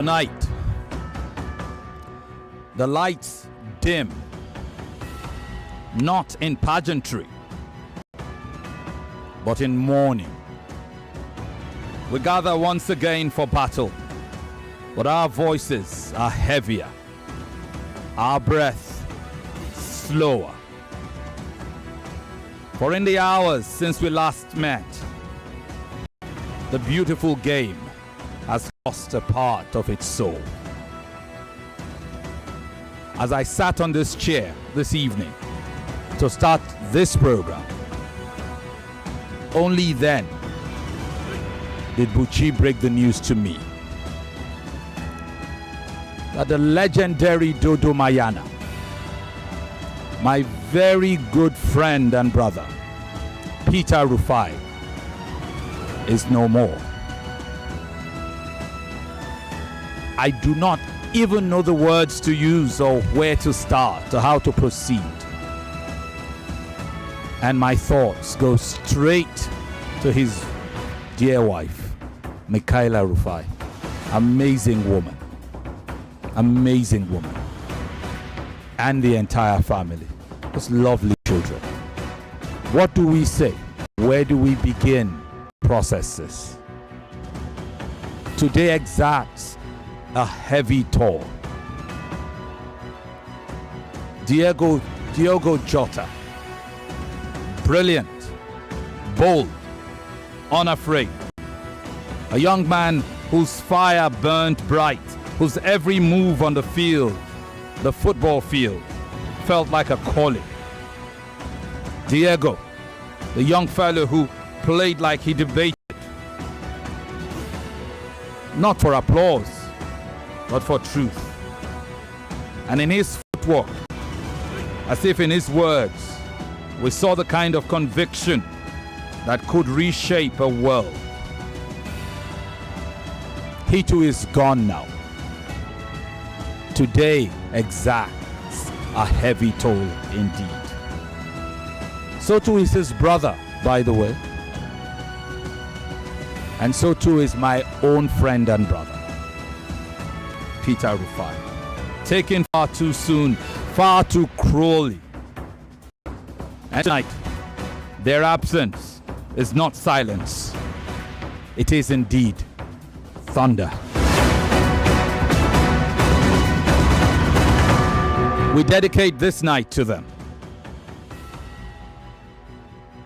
Tonight, the lights dim, not in pageantry, but in mourning. We gather once again for battle, but our voices are heavier, our breath slower. For in the hours since we last met, the beautiful game has lost a part of its soul. As I sat on this chair this evening to start this program, only then did Buchi break the news to me that the legendary Dodo Mayana, my very good friend and brother, Peter Rufai, is no more. I do not even know the words to use or where to start or how to proceed. And my thoughts go straight to his dear wife, Michaela Rufai. Amazing woman. Amazing woman. And the entire family. Just lovely children. What do we say? Where do we begin to process this? Today exacts a heavy toll. Diogo Jota, brilliant, bold, unafraid, a young man whose fire burnt bright, whose every move on the field, the football field, felt like a calling. Diego, the young fellow who played like he debated, not for applause, but for truth. And in his footwork, as if in his words, we saw the kind of conviction that could reshape a world. He too is gone now. Today exacts a heavy toll indeed. So too is his brother, by the way. And so too is my own friend and brother, Peter Rufai, taken far too soon, far too cruelly. And tonight, their absence is not silence. It is indeed thunder. We dedicate this night to them,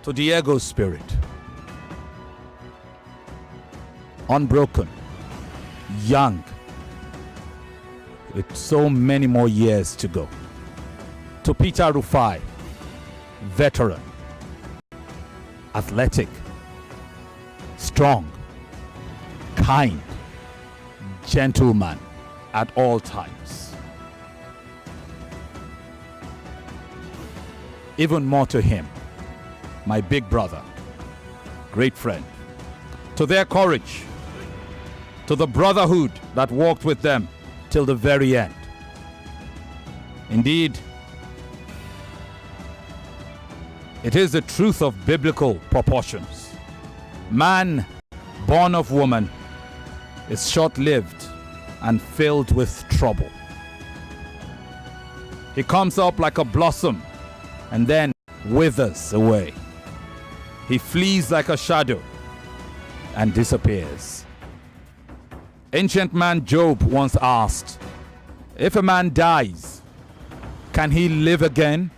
to Diego's spirit, unbroken, young, with so many more years to go. To Peter Rufai, veteran, athletic, strong, kind, gentleman at all times. Even more to him, my big brother, great friend. To their courage, to the brotherhood that walked with them till the very end. Indeed, it is the truth of biblical proportions. Man born of woman is short-lived and filled with trouble. He comes up like a blossom and then withers away. He flees like a shadow and disappears. Ancient man Job once asked, if a man dies, can he live again?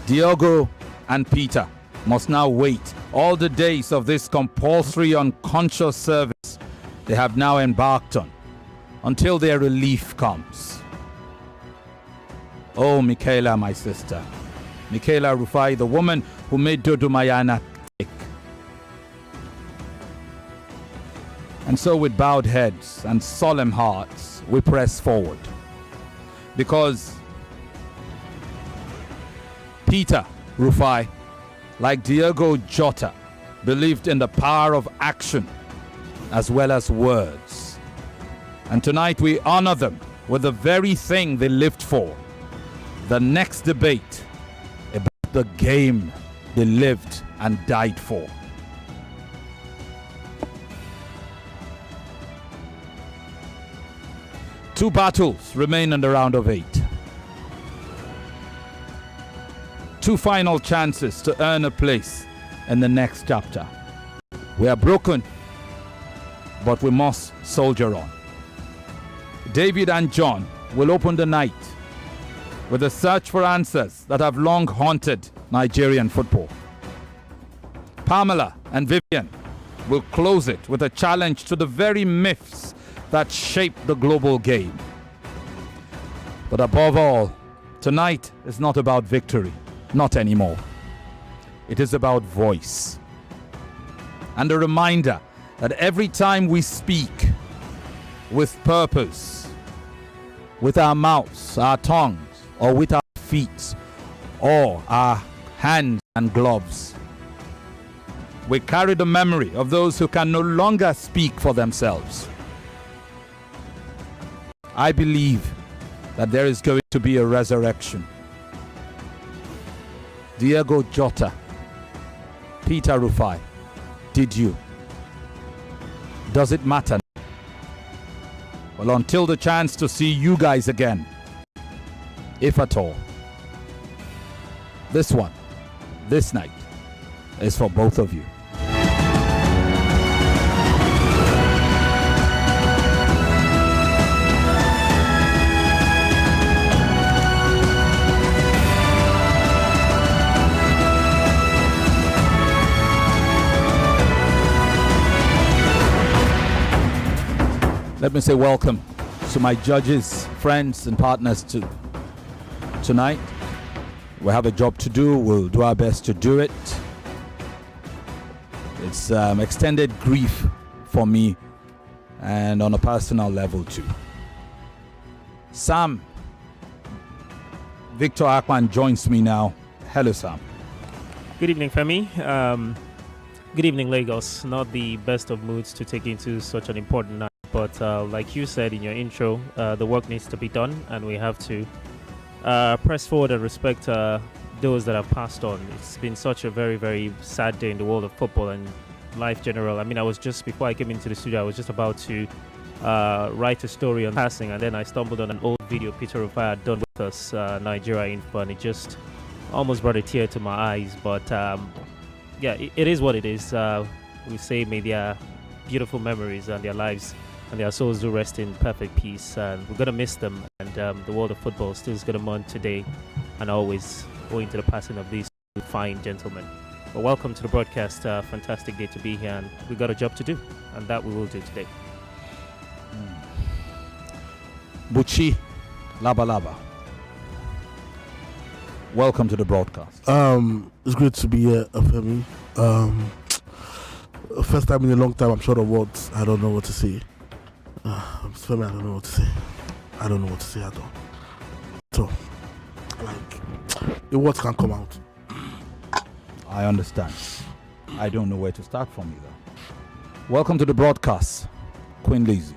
Diogo and Peter must now wait all the days of this compulsory unconscious service they have now embarked on until their relief comes. Oh, Michaela, my sister, Michaela Rufai, the woman who made Dodo Mayana tick. And so with bowed heads and solemn hearts, we press forward. Because Peter Rufai, like Diogo Jota, believed in the power of action as well as words. And tonight we honor them with the very thing they lived for. The next debate about the game they lived and died for. Two battles remain in the round of 8. Two final chances to earn a place in the next chapter. We are broken, but we must soldier on. David and John will open the night with a search for answers that have long haunted Nigerian football. Pamela and Vivian will close it with a challenge to the very myths that shape the global game. But above all, tonight is not about victory, not anymore. It is about voice. And a reminder that every time we speak with purpose, with our mouths, our tongues, or with our feet, or our hands and gloves, we carry the memory of those who can no longer speak for themselves. I believe that there is going to be a resurrection. Diego Jota, Peter Rufai, did you? Does it matter? Well, until the chance to see you guys again, if at all, this night, is for both of you. Let me say welcome to my judges, friends, and partners tonight. We have a job to do. We'll do our best to do it. It's extended grief for me, and on a personal level too. Sam Victor Akman joins me now. Hello, Sam. Good evening, Femi. Good evening, Lagos. Not the best of moods to take into such an important night. But like you said in your intro, the work needs to be done, and we have to press forward and respect those that have passed on. It's been such a very, very sad day in the world of football and life general. I mean, before I came into the studio, I was just about to write a story on passing, and then I stumbled on an old video Peter Rufai had done with us, Nigeria Info, and it just almost brought a tear to my eyes. But yeah, it is what it is. We say may their beautiful memories and their lives and their souls do rest in perfect peace, and we're going to miss them, and the world of football still is going to mourn today and always, owing to the passing of these fine gentlemen. But welcome to the broadcast. Fantastic day to be here, and we got a job to do, and that we will do today. Buchi Laba, welcome to the broadcast. It's great to be here, Femi. First time in a long time, I'm short of words. I don't know what to say. Femi, I don't know what to say. I don't know what to say at all. So, the words can't come out. I understand. I don't know where to start from either. Welcome to the broadcast, Queen Lizzie.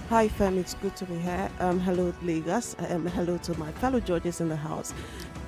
Hi, Femi. It's good to be here. Hello, Lagos. Hello to my fellow judges in the house.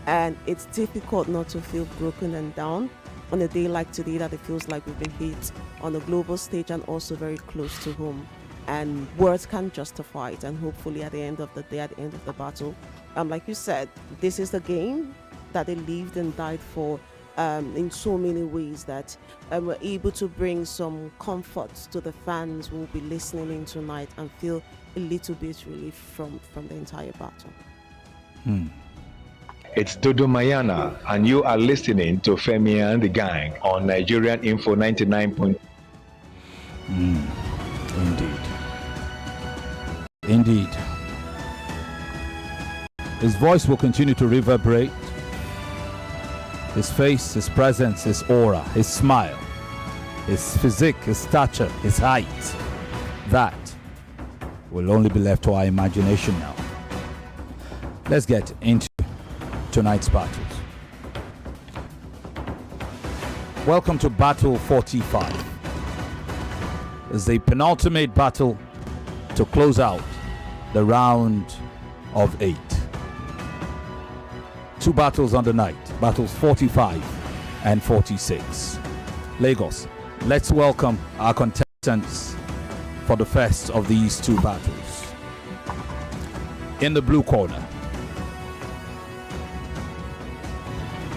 And it's difficult not to feel broken and down on a day like today, that it feels like we've been hit on the global stage and also very close to home. And words can't justify it. And hopefully at the end of the day, at the end of the battle, like you said, this is the game that they lived and died for, in so many ways, that we're able to bring some comfort to the fans who will be listening in tonight and feel a little bit relief from the entire battle. It's Dodo Mayana, and you are listening to Femi and the Gang on Nigerian Info 99. Indeed. His voice will continue to reverberate. His face, his presence, his aura, his smile, his physique, his stature, his height. That will only be left to our imagination now. Let's get into tonight's battles. Welcome to Battle 45. It's the penultimate battle to close out the round of 8. Two battles on the night, battles 45 and 46. Lagos, let's welcome our contestants for the first of these two battles. in the blue corner,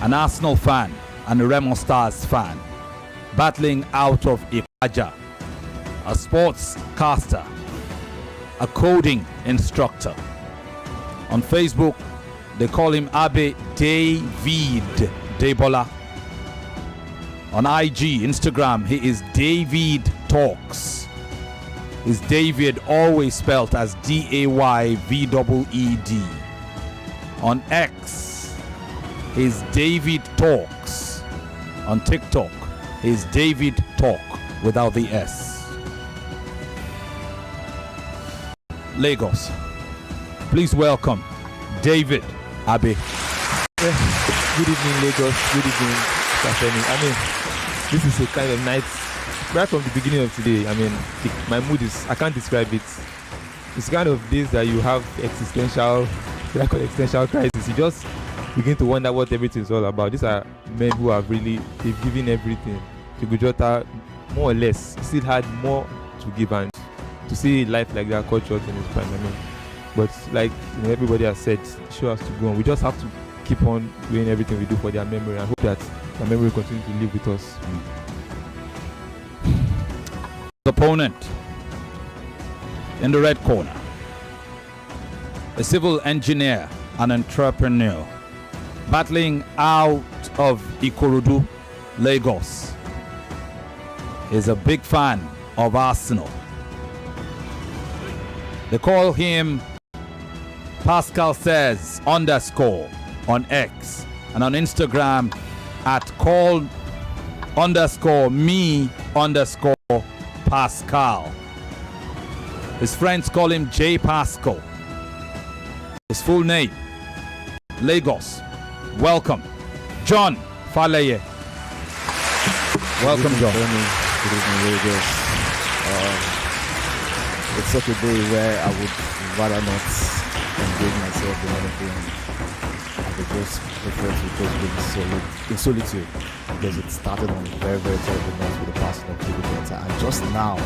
an Arsenal fan and a Remo Stars fan, battling out of Ikaja, a sportscaster, a coding instructor. On Facebook, they call him Abe David Debola. On IG, Instagram, he is David Talks. Is David always spelled as Dayveed. On X, is David Talks. On TikTok, is David Talk without the S. Lagos, please welcome David Abe. Good evening, Lagos. Good evening, Kafeni. I mean, this is a kind of night. Right from the beginning of today, I mean, my mood is, I can't describe it. It's kind of days that you have existential crisis. You just begin to wonder what everything is all about. These are men who have really, they've given everything to Gujota, more or less. Still had more to give, and to see life like that cut short in his prime. I mean, but like everybody has said, the show has to go on. We just have to keep on doing everything we do for their memory and hope that their memory will continue to live with us. Opponent in the red corner, a civil engineer, an entrepreneur, battling out of Ikorodu, Lagos, is a big fan of Arsenal. They call him Pascal Says _ on X, and on Instagram at call_me_Pascal. His friends call him J Pascal. His full name, Lagos. Welcome, John Faleye. Welcome, John. Good evening, Lagos. It's such a day where I would rather not engage myself in anything. I could just prefer to just be in solitude, because it started on a very, very terrible note with the passing of David Guetta. And just now,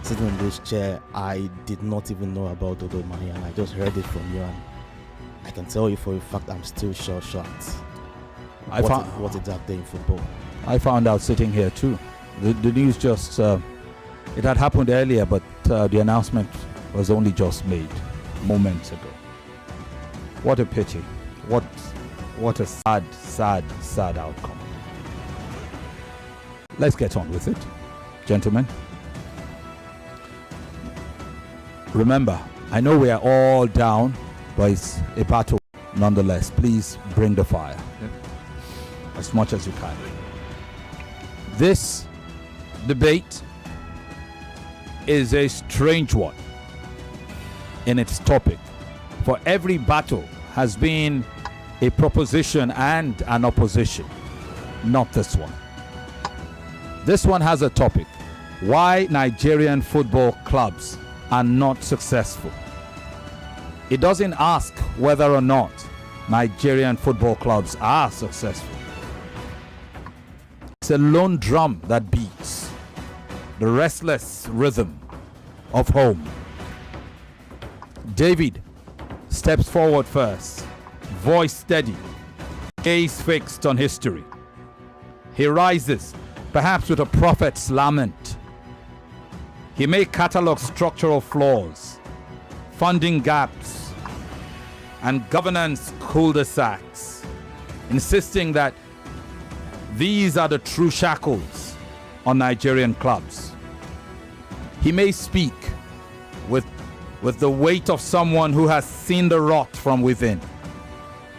sitting in this chair, I did not even know about Dodo Mani, and I just heard it from you, and I can tell you for a fact I'm still shell-shocked. What a dark day in football. I found out sitting here too. The news just, it had happened earlier, but the announcement was only just made moments ago. What a pity. What a sad outcome. Let's get on with it, gentlemen. Remember, I know we are all down, but it's a battle nonetheless. Please bring the fire as much as you can. This debate is a strange one in its topic, for every battle has been a proposition and an opposition. Not this one. This one has a topic: why Nigerian football clubs are not successful. It doesn't ask whether or not Nigerian football clubs are successful. It's a lone drum that beats the restless rhythm of home. David steps forward first, voice steady, gaze fixed on history. He rises, perhaps with a prophet's lament. He may catalog structural flaws, funding gaps, and governance cul-de-sacs, insisting that these are the true shackles on Nigerian clubs. He may speak with the weight of someone who has seen the rot from within.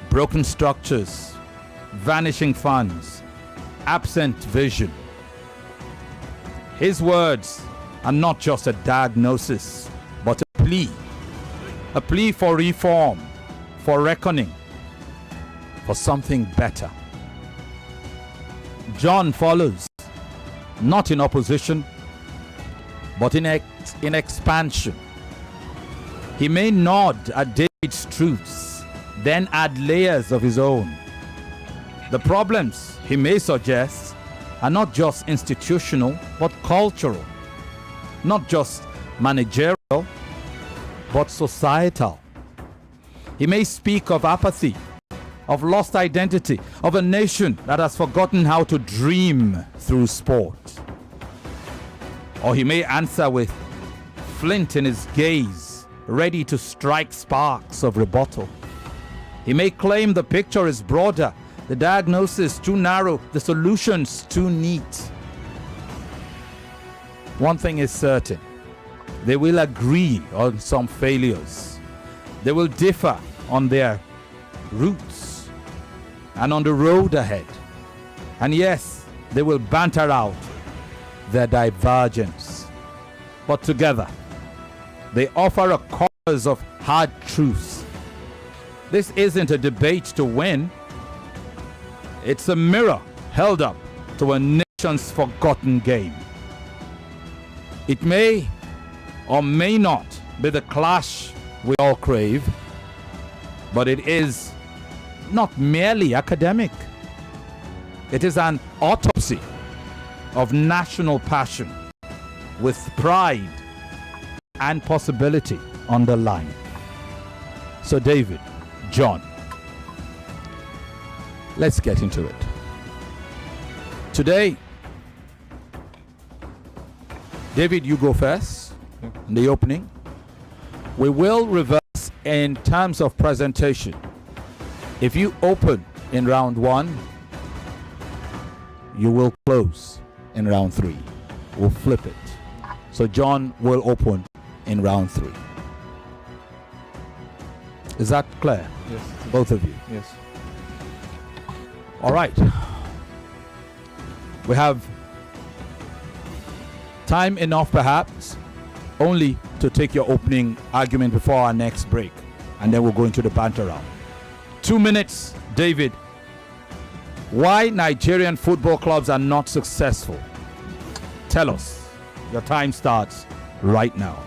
Broken structures, vanishing funds, absent vision. His words are not just a diagnosis, but a plea for reform, for reckoning, for something better. John follows, not in opposition, but in expansion. He may nod at David's truths, then add layers of his own. The problems he may suggest are not just institutional, but cultural. Not just managerial, but societal. He may speak of apathy, of lost identity, of a nation that has forgotten how to dream through sport. Or he may answer with flint in his gaze, ready to strike sparks of rebuttal. He may claim the picture is broader, the diagnosis too narrow, the solutions too neat. One thing is certain, they will agree on some failures. They will differ on their routes and on the road ahead. And yes, they will banter out their divergence. But together, they offer a chorus of hard truths. This isn't a debate to win. It's a mirror held up to a nation's forgotten game. It may or may not be the clash we all crave, but it is not merely academic. It is an autopsy of national passion with pride and possibility on the line. So David, John, let's get into it. Today, David, you go first in the opening. We will reverse in terms of presentation. If you open in round 1, you will close in round 3. We'll flip it. So John will open in round 3. Is that clear? Yes. Both of you? Yes. All right. We have time enough perhaps only to take your opening argument before our next break, and then we'll go into the banter round. 2 minutes, David. Why Nigerian football clubs are not successful? Tell us. Your time starts right now.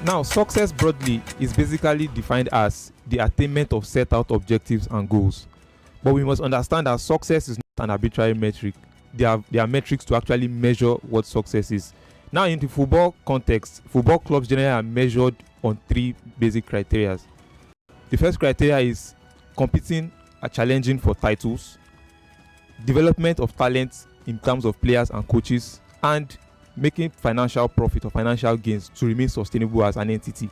Now, success broadly is basically defined as the attainment of set out objectives and goals. But we must understand that success is not an arbitrary metric. There are metrics to actually measure what success is. Now, in the football context, football clubs generally are measured on 3 basic criteria. The first criteria is competing and challenging for titles, development of talent in terms of players and coaches, and making financial profit or financial gains to remain sustainable as an entity.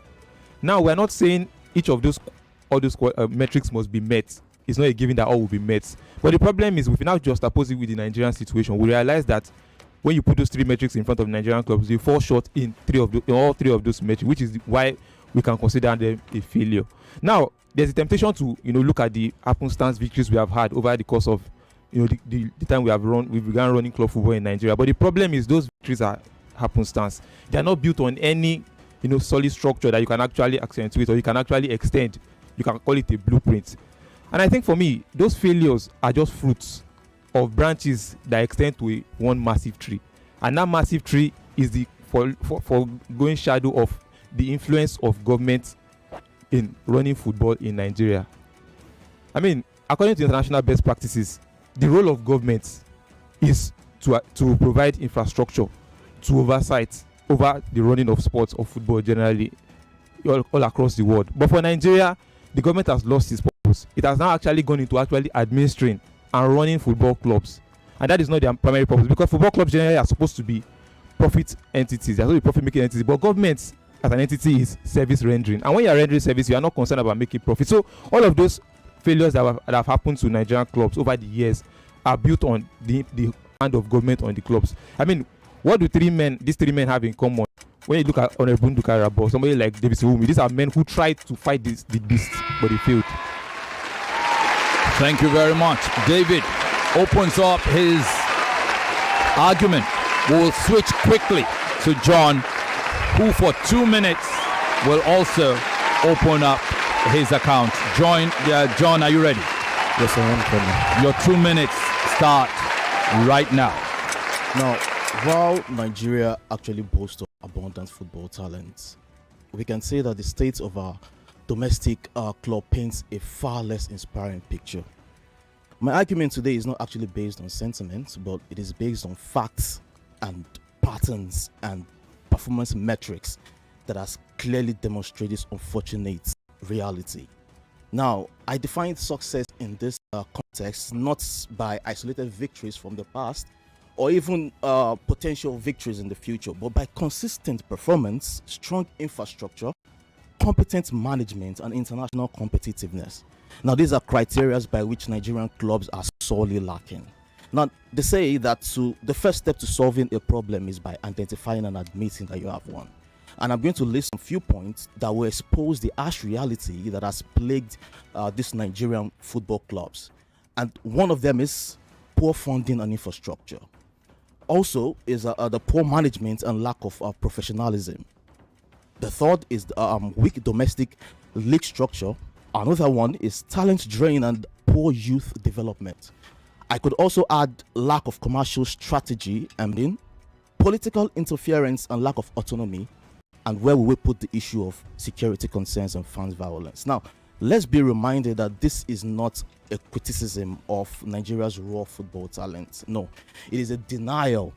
Now, we're not saying all those metrics must be met. It's not a given that all will be met. But the problem is, if we now just oppose it with the Nigerian situation, we realize that when you put those 3 metrics in front of Nigerian clubs, they fall short in all three of those metrics, which is why we can consider them a failure. Now, there's a temptation to look at the happenstance victories we have had over the course of the time we began running club football in Nigeria. But the problem is those victories are happenstance. They are not built on any solid structure that you can actually accentuate or you can actually extend. You can call it a blueprint. And I think for me, those failures are just fruits of branches that extend to one massive tree. And that massive tree is the foregoing shadow of the influence of government in running football in Nigeria. I mean, according to international best practices, the role of government is to provide infrastructure, to oversight over the running of sports or football generally all across the world. But for Nigeria, the government has lost its purpose. It has now actually gone into actually administering and running football clubs. And that is not their primary purpose, because football clubs generally are supposed to be profit entities. They're supposed to be profit-making entities. But government as an entity is service rendering. And when you are rendering service, you are not concerned about making profit. So all of those failures that have happened to Nigerian clubs over the years are built on the hand of government on the clubs. I mean, what do these three men have in common? When you look at Honorable Ndukari Rabo, somebody like David Sowumi, these are men who tried to fight the beast, but they failed. Thank you very much. David opens up his argument. We will switch quickly to John, who for 2 minutes will also open up his account. John, are you ready? Yes, I am. Your 2 minutes start right now. Now, while Nigeria actually boasts of abundant football talent, we can say that the state of our domestic club paints a far less inspiring picture. My argument today is not actually based on sentiment, but it is based on facts and patterns and performance metrics that has clearly demonstrated this unfortunate reality. Now, I define success in this context not by isolated victories from the past or even potential victories in the future, but by consistent performance, strong infrastructure, competent management, and international competitiveness. Now, these are criteria by which Nigerian clubs are sorely lacking. Now, they say that the first step to solving a problem is by identifying and admitting that you have one. And I'm going to list a few points that will expose the harsh reality that has plagued these Nigerian football clubs. And one of them is poor funding and infrastructure. Also is the poor management and lack of professionalism. The third is weak domestic league structure. Another one is talent drain and poor youth development. I could also add lack of commercial strategy and then political interference and lack of autonomy. And where will we put the issue of security concerns and fans violence? Now, let's be reminded that this is not a criticism of Nigeria's raw football talent. No, it is a denial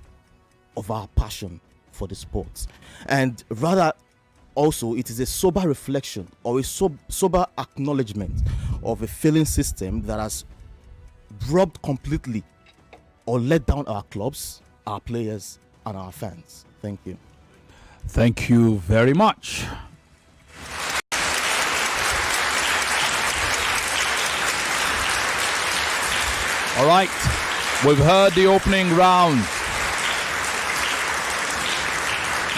of our passion for the sport. And rather, also, it is a sober reflection or a sober acknowledgement of a failing system that has robbed completely or let down our clubs, our players, and our fans. Thank you. Thank you very much. All right, we've heard the opening round.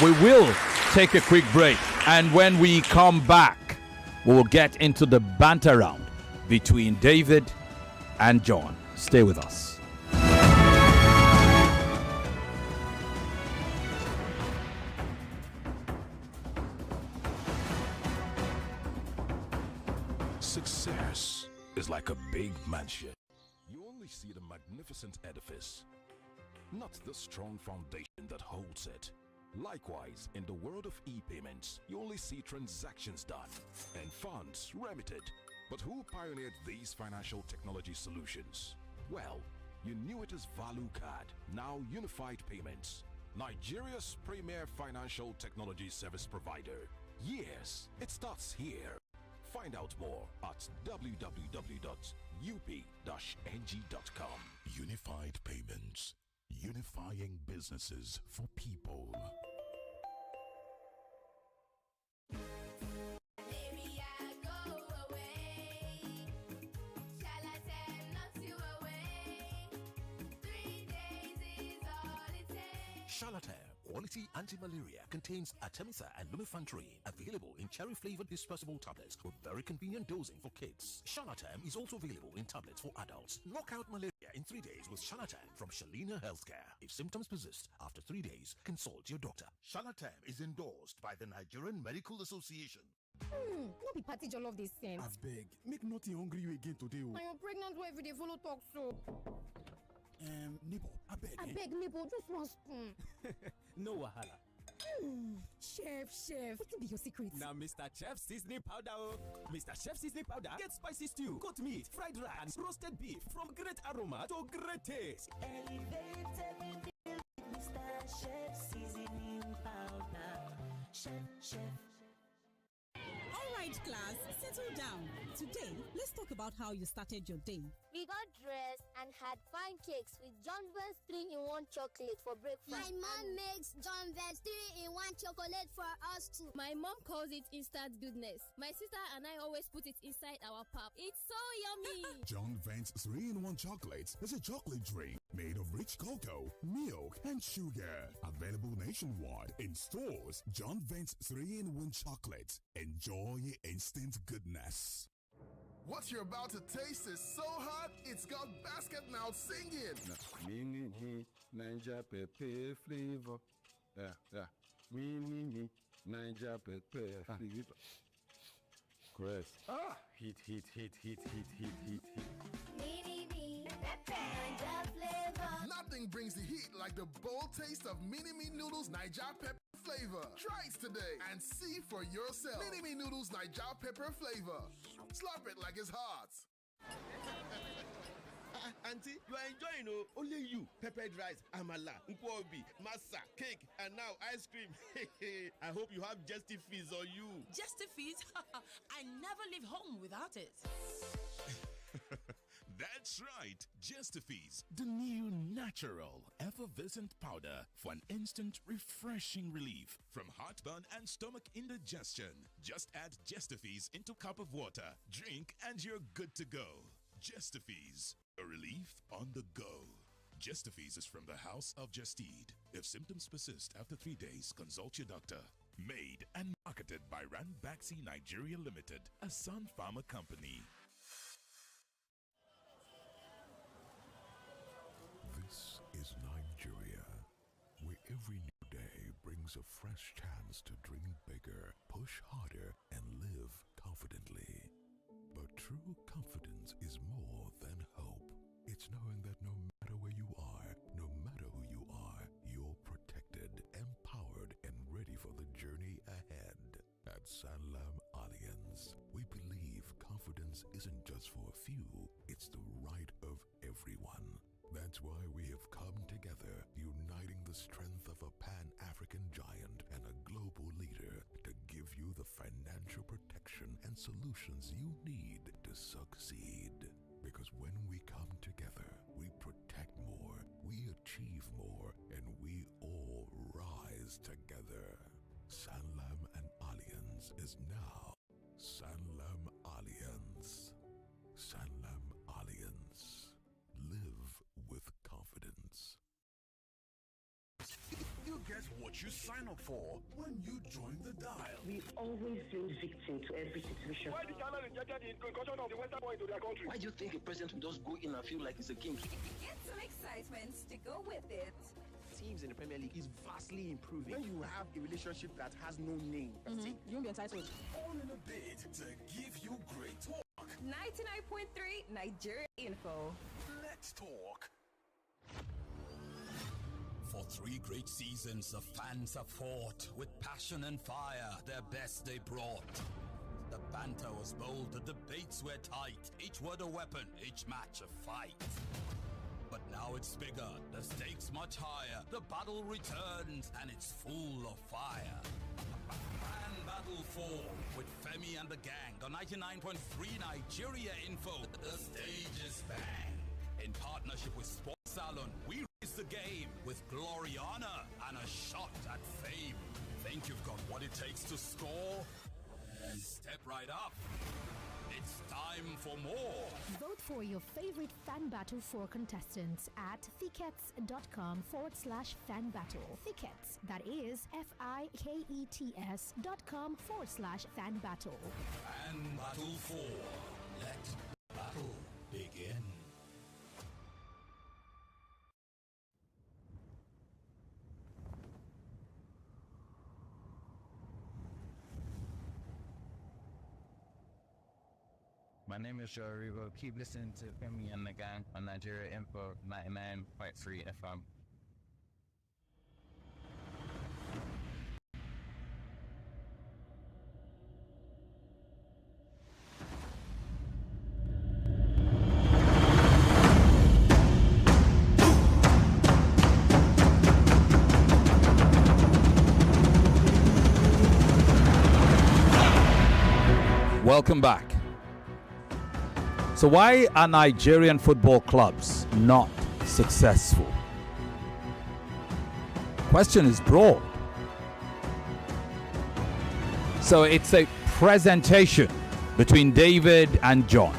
We will take a quick break, and when we come back, we will get into the banter round between David and John. Stay with us. Success is like a big mansion. You only see the magnificent edifice, not the strong foundation that holds it. Likewise, in the world of e-payments, you only see transactions done and funds remitted. But who pioneered these financial technology solutions? Well, you knew it as Value Card, now Unified Payments, Nigeria's premier financial technology service provider. Yes, it starts here. Find out more at www.up-ng.com. Unified Payments, unifying businesses for people. Charlatan Quality Anti-Malaria contains Artemisa and lumefantrine, available in cherry-flavored dispersible tablets with very convenient dosing for kids. Charlatan is also available in tablets for adults. Knock out malaria in 3 days with Charlatan from Shalina Healthcare. If symptoms persist after 3 days, consult your doctor. Charlatan is endorsed by the Nigerian Medical Association. No be party jollof this thing. I beg, make nothing hungry you again today. I am pregnant where every day follow talk so. Neighbor, I beg, neighbor, just one spoon. No wahala. Chef, what be your secret? Now, Mr. Chef Seasoning Powder. Mr. Chef Seasoning Powder gets spicy stew, goat meat, fried rice, and roasted beef from great aroma to great taste. Elevated Mr. Chef Seasoning Powder. Chef. Alright class, settle down. Today, let's talk about how you started your day. We got dressed and had pancakes with John Vance 3-in-1 chocolate for breakfast. My mom makes John Vance 3-in-1 chocolate for us too. My mom calls it instant goodness. My sister and I always put it inside our pap. It's so yummy. John Vance 3-in-1 chocolate is a chocolate drink made of rich cocoa, milk, and sugar. Available nationwide in stores. John Vance 3-in-1 chocolate. Enjoy instant goodness. What you're about to taste is so hot, it's got basket mouth singing. Ninja pepper flavor. Yeah. Ninja pepper flavor. Chris. Heat. Nothing brings the heat like the bold taste of Mini-Me Noodles Niger Pepper Flavor. Try it today and see for yourself. Mini-Me Noodles Niger Pepper Flavor. Slap it like it's hot. Auntie, you are enjoying, oh, only you. Peppered rice, amala, nkwobi, masa, cake, and now ice cream. I hope you have Justifies on you. Justifies? I never leave home without it. That's right, Justifies, the new natural effervescent powder for an instant refreshing relief from heartburn and stomach indigestion. Just add Justifies into a cup of water, drink, and you're good to go. Justifies, a relief on the go. Justifies is from the House of Justeed. If symptoms persist after 3 days, consult your doctor. Made and marketed by Ranbaxy Nigeria Limited, a Sun Pharma company. This is Nigeria, where every new day brings a fresh chance to dream bigger, push harder, and live confidently. But true confidence is more than hope. It's knowing that no matter where you are, no matter who you are, you're protected, empowered, and ready for the journey ahead. At Sanlam Alliance, we believe confidence isn't just for a few, it's the right of everyone. That's why we have come together, uniting the strength of a Pan-African giant and a global leader to give you the financial protection and solutions you need to succeed. Because when we come together, we protect more, we achieve more, and we all rise together. Sanlam and Alliance is now Sanlam Alliance. Sanlam Alliance. Live with confidence. You get what you sign up for when you join the dial. We always fall victim to every situation. Why did Ghana reject the incursion of the Western boy into their country? Why do you think a president will just go in and feel like he's a king? Get some excitement to go with it. Teams in the Premier League is vastly improving. When you have a relationship that has no name, You won't be entitled. All in a bid to give you great talk. 99.3 Nigeria Info. Let's talk. For 3 great seasons, the fans have fought with passion and fire, their best they brought. The banter was bold, the debates were tight, each word a weapon, each match a fight. But now it's bigger, the stakes much higher, the battle returns and it's full of fire. Fan Battle 4 with Femi and the gang on 99.3 Nigeria Info. The stage is bang. In partnership with Sports Salon, we raise the game with glory, honor, and a shot at fame. Think you've got what it takes to score? Step right up. It's time for more. Vote for your favorite Fan Battle 4 contestants at thickets.com/fan battle. Thickets, that is FIKETS.com/fan battle. Fan Battle 4. Let the battle begin. My name is Joe Arrigo. Keep listening to Femi and the Gang on Nigeria Info 99.3 FM. Welcome back. So why are Nigerian football clubs not successful? Question is broad. So it's a presentation between David and John.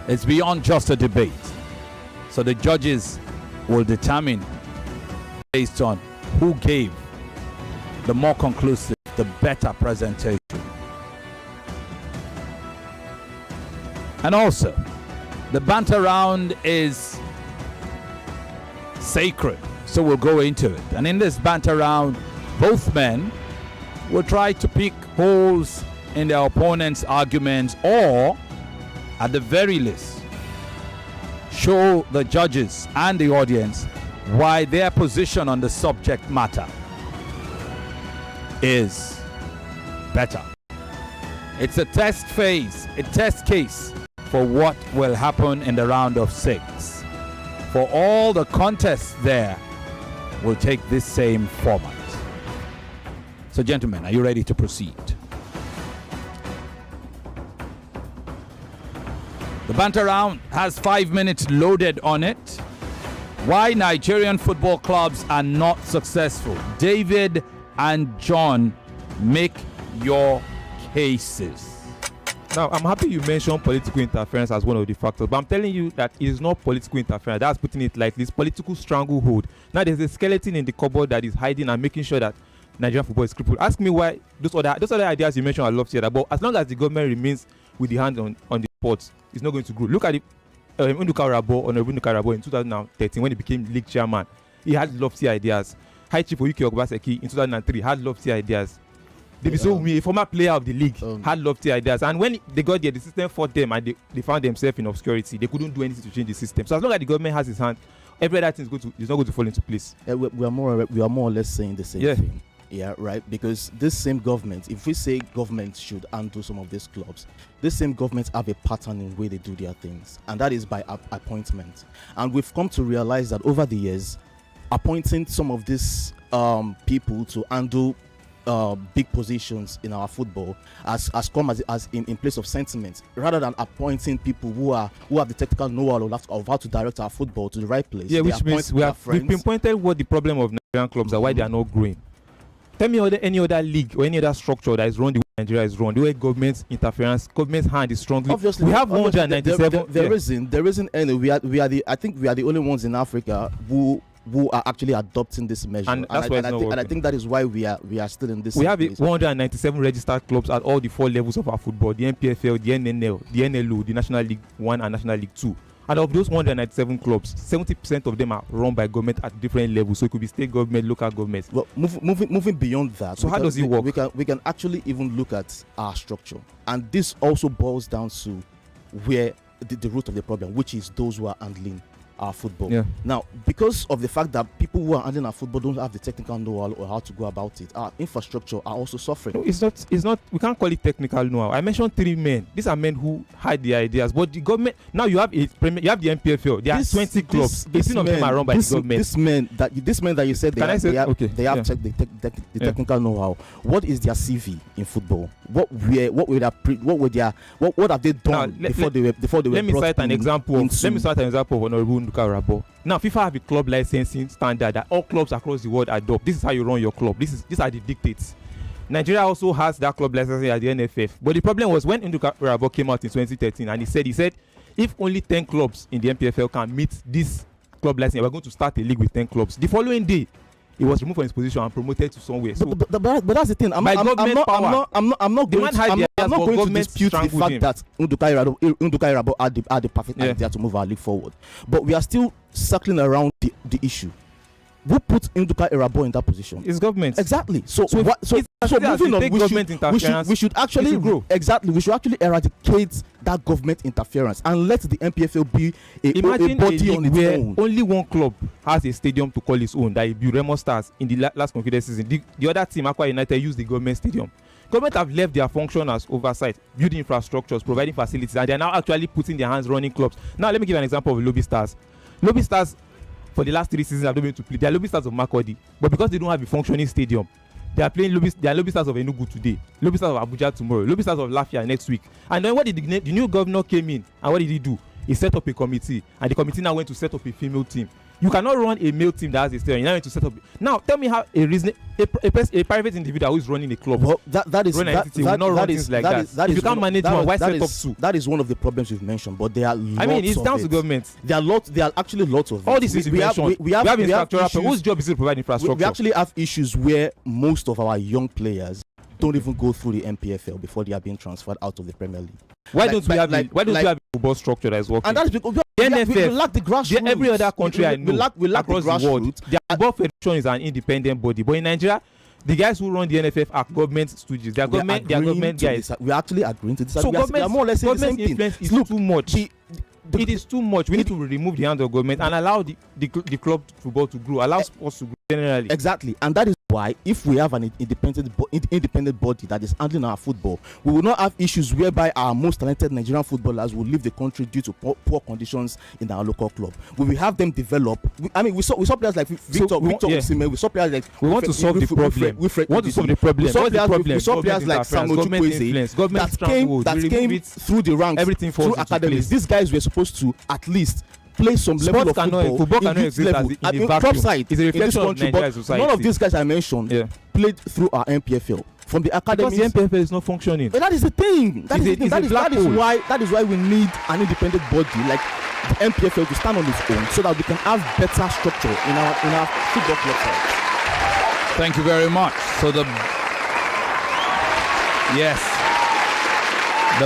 It's beyond just a debate. So the judges will determine based on who gave the more conclusive, the better presentation. And also, the banter round is sacred, so we'll go into it. And in this banter round, both men will try to pick holes in their opponent's arguments, or, at the very least, show the judges and the audience why their position on the subject matter is better. It's a test phase, a test case for what will happen in the round of 6. For all the contests there will take this same format. So, gentlemen, are you ready to proceed? The banter round has 5 minutes loaded on it. Why Nigerian football clubs are not successful. David and John, make your cases. Now, I'm happy you mentioned political interference as one of the factors, but I'm telling you that it is not political interference. That's putting it lightly. It's political stranglehold. Now, there's a skeleton in the cupboard that is hiding and making sure that Nigerian football is crippled. Ask me why those other ideas you mentioned, I love to hear that. But as long as the government remains with the hand on the sports, it's not going to grow. Look at it. Honorable Nduka Rabo in 2013 when he became league chairman. He had lofty ideas. High Chief Oyuki Ogbaseki in 2003 had lofty ideas. A former player of the league, had lofty ideas. And when they got there, the system fought them and they found themselves in obscurity. They couldn't do anything to change the system. So as long as the government has its hand, every other thing is not going to fall into place. We are more or less saying the same thing. Yeah, right. Because this same government, if we say government should undo some of these clubs, this same government have a pattern in the way they do their things, and that is by appointment. And we've come to realize that over the years, appointing some of these people to undo big positions in our football has come as in place of sentiment, rather than appointing people who have the technical know-how of how to direct our football to the right place. Yeah, which means we've pinpointed what the problem of Nigerian clubs are, why they are not growing. Tell me any other league or any other structure that is run the way Nigeria is run, the way government's hand is strongly. Obviously, we have 197. There isn't any. I think we are the only ones in Africa who are actually adopting this measure, and I think that is why we are still in this. We have 197 registered clubs at all the 4 levels of our football: the NPFL, the NNL, the NLO, the National League 1 and National League 2. And of those 197 clubs, 70% of them are run by government at different levels. So it could be state government, local governments. Well, moving beyond that. So how does it work? We can actually even look at our structure, and this also boils down to where the root of the problem, which is those who are handling our football. Yeah. Now, because of the fact that people who are handling our football don't have the technical know-how or how to go about it, our infrastructure are also suffering. No, it's not. We can't call it technical know-how. I mentioned 3 men. These are men who had the ideas, but the government now you have the NPFL. There are 20 clubs. 18 of them are run by the government. This men that you said they have the technical know-how. What is their CV in football? What have they done before they were Let me cite an example of Honorable Nduka Rabo. Now, FIFA have a club licensing standard that all clubs across the world adopt. This is how you run your club. These are the dictates. Nigeria also has that club licensing at the NFF. But the problem was when Nduka Rabo came out in 2013 and he said if only 10 clubs in the NPFL can meet this club license, we're going to start a league with 10 clubs. The following day, he was removed from his position and promoted to somewhere. So but that's the thing. I'm not going to dispute the fact that Nduka Rabo had the perfect idea to move our league forward. But we are still circling around the issue. Who put Nduka Rabo in that position? It's government. Exactly. So moving on, we should actually grow. Exactly. We should actually eradicate that government interference and let the NPFL be a body on its own. Only one club has a stadium to call its own, that is Remo Stars in the last confidence season. The other team, Aqua United, used the government stadium. Government have left their function as oversight, building infrastructures, providing facilities, and they are now actually putting their hands running clubs. Now, let me give you an example of Lobby Stars. Lobby Stars, for the last 3 seasons, have not been able to play. They are Lobby Stars of Makurdi, but because they don't have a functioning stadium, they are playing they are Lobby Stars of Enugu today, Lobby Stars of Abuja tomorrow, Lobby Stars of Lafia next week. And then what did the new governor came in, and what did he do? He set up a committee, and the committee now went to set up a female team. You cannot run a male team that has a stadium. You now need to set up. Now, tell me how a private individual who is running a club. Well, that is you can't manage one. Why set up 2? That is one of the problems you've mentioned. But there are lots. I mean, it's down to government. There are actually lots of all these things we have infrastructure. Whose job is it to provide infrastructure? We actually have issues where most of our young players don't even go through the NPFL before they are being transferred out of the Premier League. Why don't we have a football structure that is working? And that's because we lack the grassroots. Every other country I know we lack across the world, the football federation is an independent body. But in Nigeria, the guys who run the NFF are government stooges. They are government guys. We are actually agreeing to this. So we are more or less saying the same thing. Influence is too much. It is too much. We need to remove the hand of government and allow the club football to grow. Allow sports to grow. generally. Exactly, and that is why if we have an independent body that is handling our football, we will not have issues whereby our most talented Nigerian footballers will leave the country due to poor conditions in our local club. We will have them develop. We saw players like Victor Osimhen. We saw players like we want to solve the problem. We saw players like Samuel Chukwueze that came through the ranks, through academies. These guys were supposed to at least play some level of football cannot exist level. in the vacuum. Side, it's a reflection in of Nigerian society. None of these guys I mentioned played through our MPFL. From the academies, because the MPFL is not functioning. But that is the thing. That is why we need an independent body like the MPFL to stand on its own, so that we can have better structure in our football club side. Thank you very much. So the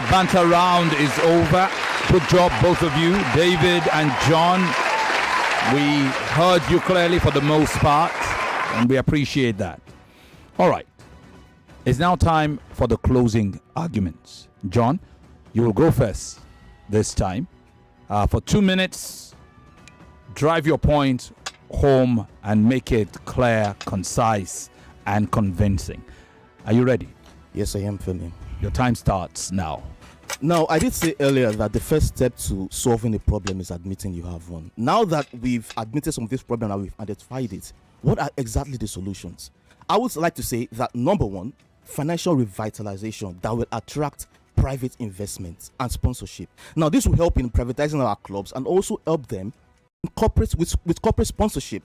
banter round is over. Good job, both of you, David and John. We heard you clearly for the most part, and we appreciate that. All right. It's now time for the closing arguments. John, you will go first this time. For 2 minutes, drive your point home and make it clear, concise, and convincing. Are you ready? Yes, I am, Femi. Your time starts now. Now, I did say earlier that the first step to solving a problem is admitting you have one. Now that we've admitted some of this problem and we've identified it, what are exactly the solutions? I would like to say that number one, financial revitalization that will attract private investment and sponsorship. Now, this will help in privatizing our clubs and also help them with corporate sponsorship.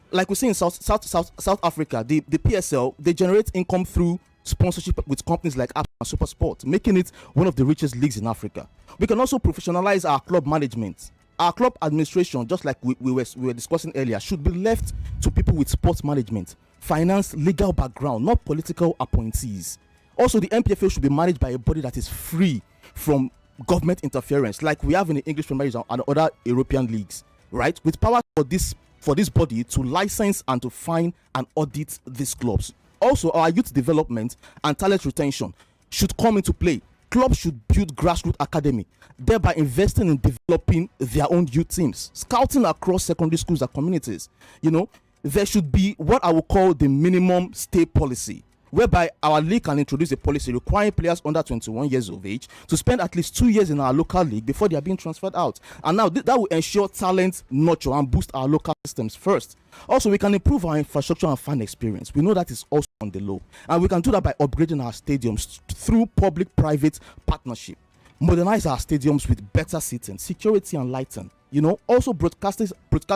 Like we see in South Africa, the PSL, they generate income through sponsorship with companies like Apple and SuperSport, making it one of the richest leagues in Africa. We can also professionalize our club management. Our club administration, just like we were discussing earlier, should be left to people with sports management, finance, legal background, not political appointees. Also, the MPFL should be managed by a body that is free from government interference, like we have in the English Premier League and other European leagues, right? With power for this body to license and to fine and audit these clubs. Also, our youth development and talent retention should come into play. Clubs should build grassroots academy, thereby investing in developing their own youth teams, scouting across secondary schools and communities. There should be what I would call the minimum stay policy, whereby our league can introduce a policy requiring players under 21 years of age to spend at least 2 years in our local league before they are being transferred out. And now that will ensure talent nurture and boost our local systems first. Also, we can improve our infrastructure and fan experience. We know that is also on the low. And we can do that by upgrading our stadiums through public-private partnership. Modernize our stadiums with better seating, security and lighting. Also broadcast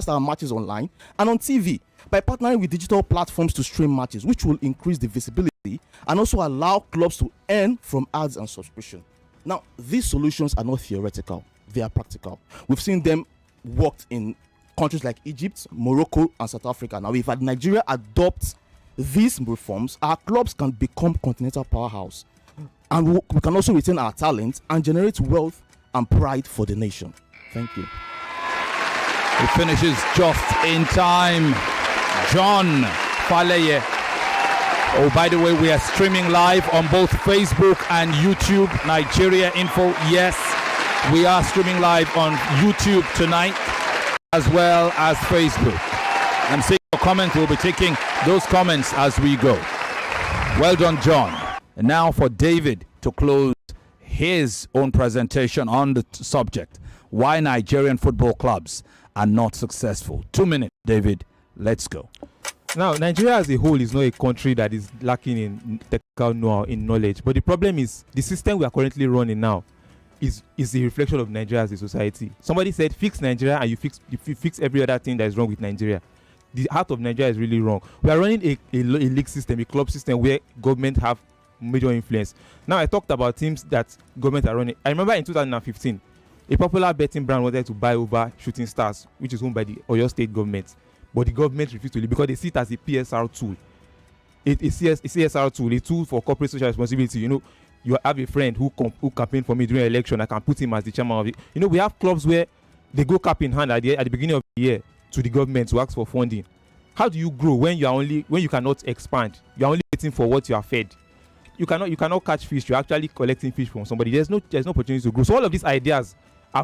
our matches online and on TV by partnering with digital platforms to stream matches, which will increase the visibility and also allow clubs to earn from ads and subscription. Now, these solutions are not theoretical, they are practical. We've seen them worked in countries like Egypt, Morocco, and South Africa. Now, if Nigeria adopts these reforms, our clubs can become continental powerhouse, and we can also retain our talent and generate wealth and pride for the nation. Thank you. It finishes just in time. John Faleye. Oh, by the way, we are streaming live on both Facebook and YouTube. Nigeria Info. Yes, we are streaming live on YouTube tonight as well as Facebook. I'm seeing your comments. We'll be taking those comments as we go. Well done, John. And now for David to close his own presentation on the subject. Why Nigerian football clubs are not successful. 2 minutes, David. Let's go. Now, Nigeria as a whole is not a country that is lacking in technical know-how, in knowledge. But the problem is the system we are currently running now is a reflection of Nigeria as a society. Somebody said, fix Nigeria and you fix every other thing that is wrong with Nigeria. The heart of Nigeria is really wrong. We are running a league system, a club system where government have major influence. Now, I talked about teams that government are running. I remember in 2015, a popular betting brand wanted to buy over Shooting Stars, which is owned by the Oyo State government. But the government refused to leave because they see it as a PSR tool. A CSR tool, a tool for corporate social responsibility. You have a friend who campaigned for me during election. I can put him as the chairman of it. We have clubs where they go cap in hand at the beginning of the year to the government to ask for funding. How do you grow when you cannot expand? You are only waiting for what you are fed. You cannot catch fish. You're actually collecting fish from somebody. There's no opportunity to grow. So all of these ideas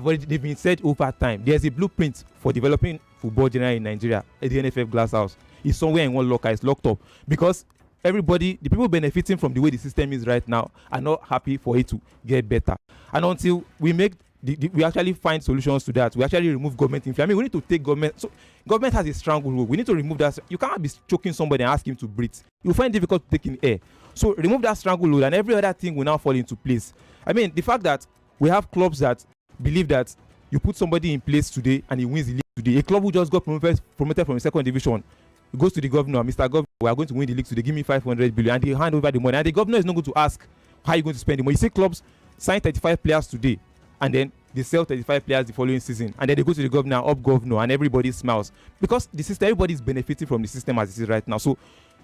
they've been set over time. There's a blueprint for developing football generally in Nigeria at the NFF Glass House. is somewhere in one locker, is locked up, because everybody, the people benefiting from the way the system is right now, are not happy for it to get better. And until we make we actually find solutions to that, we actually remove government influence. I mean, we need to take government. So government has a stranglehold. We need to remove that. You can't be choking somebody and ask him to breathe. You find it difficult to take in air. So remove that stranglehold, and every other thing will now fall into place. I mean, the fact that we have clubs that believe that you put somebody in place today and he wins the league today. A club who just got promoted from the second division, he goes to the governor, Mr. Governor, we are going to win the league today, give me 500 billion, and they hand over the money. And the governor is not going to ask how you're going to spend the money. You see clubs sign 35 players today, and then they sell 35 players the following season, and then they go to the governor, up governor, and everybody smiles. Because the system, everybody is benefiting from the system as it is right now. So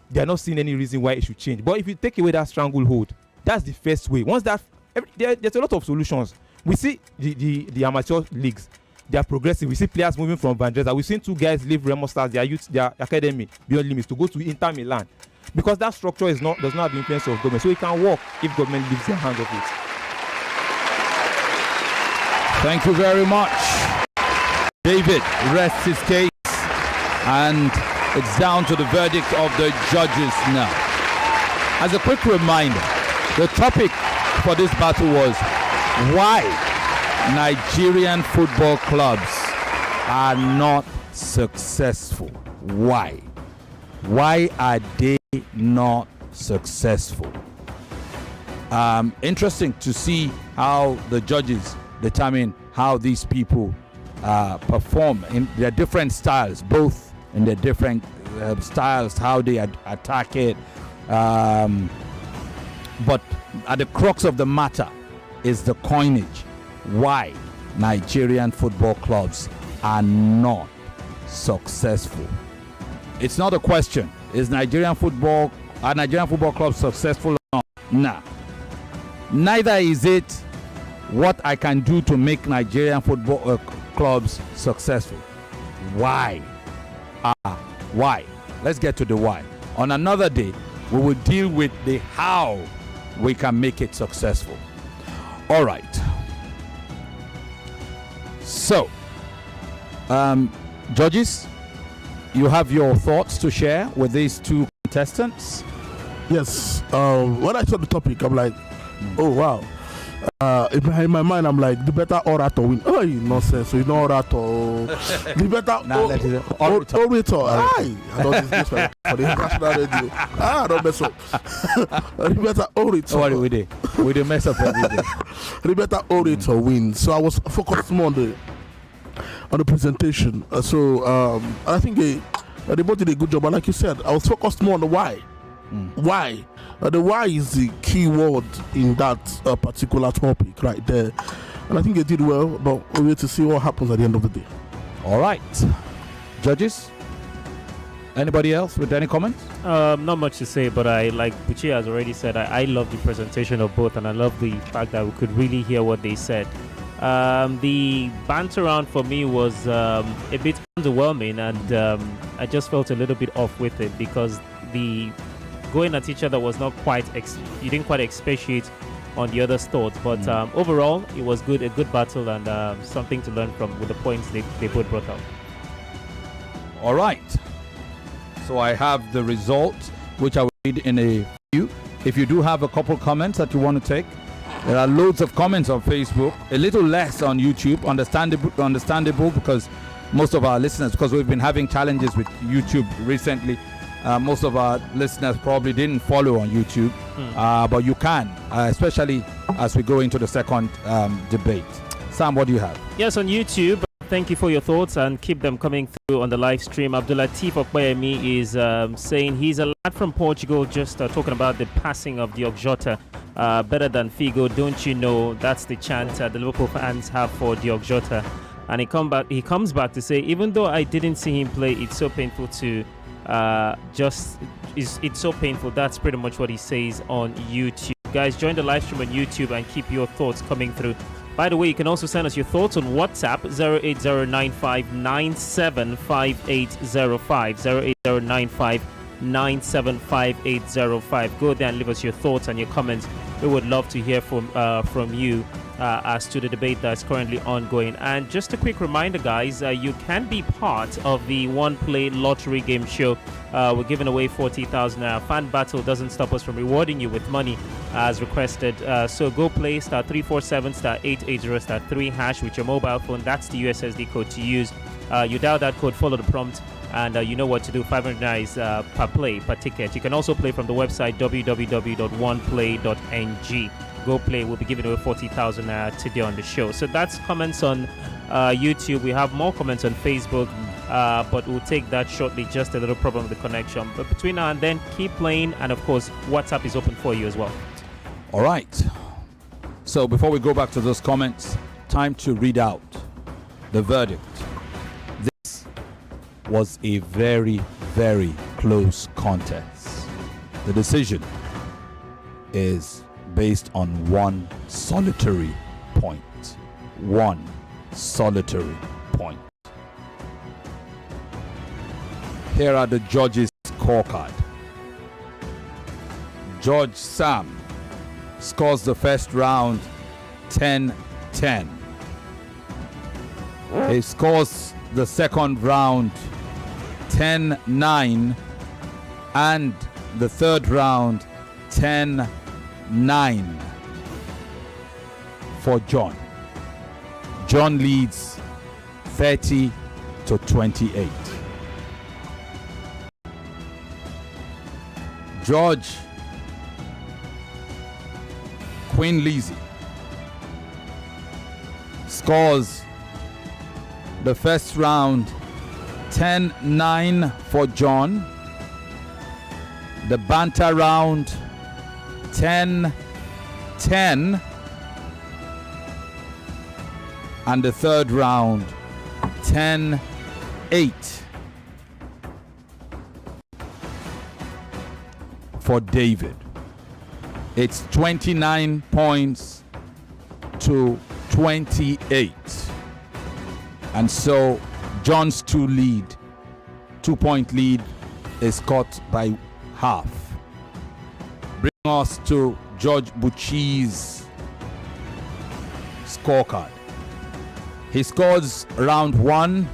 they are not seeing any reason why it should change. But if you take away that stranglehold, that's the first way. Once that, there's a lot of solutions. We see the amateur leagues, they are progressive. We see players moving from Vandresa. We've seen 2 guys leave Remo Stars, their youth, their academy, Beyond Limits, to go to Inter Milan. Because that structure does not have the influence of government. So it can work if government leaves their hands of it. Thank you very much. David rests his case, and it's down to the verdict of the judges now. As a quick reminder, the topic for this battle was why Nigerian football clubs are not successful. Why? Why are they not successful? Interesting to see how the judges determine how these people perform in their different styles, both in their different styles, how they attack it. But at the crux of the matter is the coinage. Why Nigerian football clubs are not successful. It's not a question. Are Nigerian football clubs successful or not? Nah. Neither is it what I can do to make Nigerian football clubs successful. Why? Why? Let's get to the why. On another day, we will deal with the how we can make it successful. All right. So, judges, you have your thoughts to share with these 2 contestants? Yes. When I saw the topic, I'm like, oh wow. In my mind, I'm like, the better orator win. Oh, nonsense. So you know orator. The better orator. I don't this for the national radio. I don't mess up. The better orator. Sorry, we did mess up every day. The better orator wins. So I was focused more on the presentation. I think they both did a good job. But like you said, I was focused more on the why. Why? The why is the key word in that particular topic right there. And I think they did well, but we'll wait to see what happens at the end of the day. All right. Judges? Anybody else with any comments? Not much to say, but I, like Buchi has already said, I love the presentation of both, and I love the fact that we could really hear what they said. The banter around for me was a bit underwhelming, and I just felt a little bit off with it because the going at each other was not quite you didn't quite expatiate on the other's thoughts, but overall it was good, a good battle, and something to learn from with the points they both brought out. All right, so I have the results, which I will read in a few. If you do have a couple comments that you want to take, there are loads of comments on Facebook, a little less on YouTube. Understandable, because most of our listeners, because we've been having challenges with YouTube recently, most of our listeners probably didn't follow on YouTube, but you can, especially as we go into the second debate. Sam, what do you have? Yes, on YouTube, thank you for your thoughts and keep them coming through on the live stream. Abdulatif Okbayemi is saying he's a lad from Portugal, just talking about the passing of Diogo Jota. Better than Figo, don't you know? That's the chant the Liverpool fans have for Diogo Jota. And he comes back to say, even though I didn't see him play, it's so painful to it's so painful. That's pretty much what he says on YouTube. Guys, join the live stream on YouTube and keep your thoughts coming through. By the way, you can also send us your thoughts on WhatsApp 08095975805 975-805. Go there and leave us your thoughts and your comments. We would love to hear from you as to the debate that's currently ongoing. And just a quick reminder, guys, you can be part of the One Play Lottery Game Show. We're giving away 40,000 naira. Fan Battle doesn't stop us from rewarding you with money as requested. So go play *347 *880 *3 hash with your mobile phone. That's the USSD code to use. You dial that code, follow the prompt, and you know what to do. 500 naira is per play, per ticket. You can also play from the website www.oneplay.ng. Go play. We'll be giving away 40,000 naira today on the show. So that's comments on YouTube. We have more comments on Facebook, but we'll take that shortly. Just a little problem with the connection. But between now and then, keep playing, and of course, WhatsApp is open for you as well. All right. So before we go back to those comments, time to read out the verdict. This was a very, very close contest. The decision is based on one solitary point. One solitary point. Here are the judges' scorecard. Judge Sam scores the first round 10-10. He scores the second round 10-9 and the third round 10-9 for John. John leads 30-28. George Queen Lizzie scores the first round 10-9 for John. The banter round 10-10 and the third round 10-8 for David. It's 29 points to 28. And so John's 2-point lead is cut by half. Bring us to George Buchi's scorecard. He scores round 1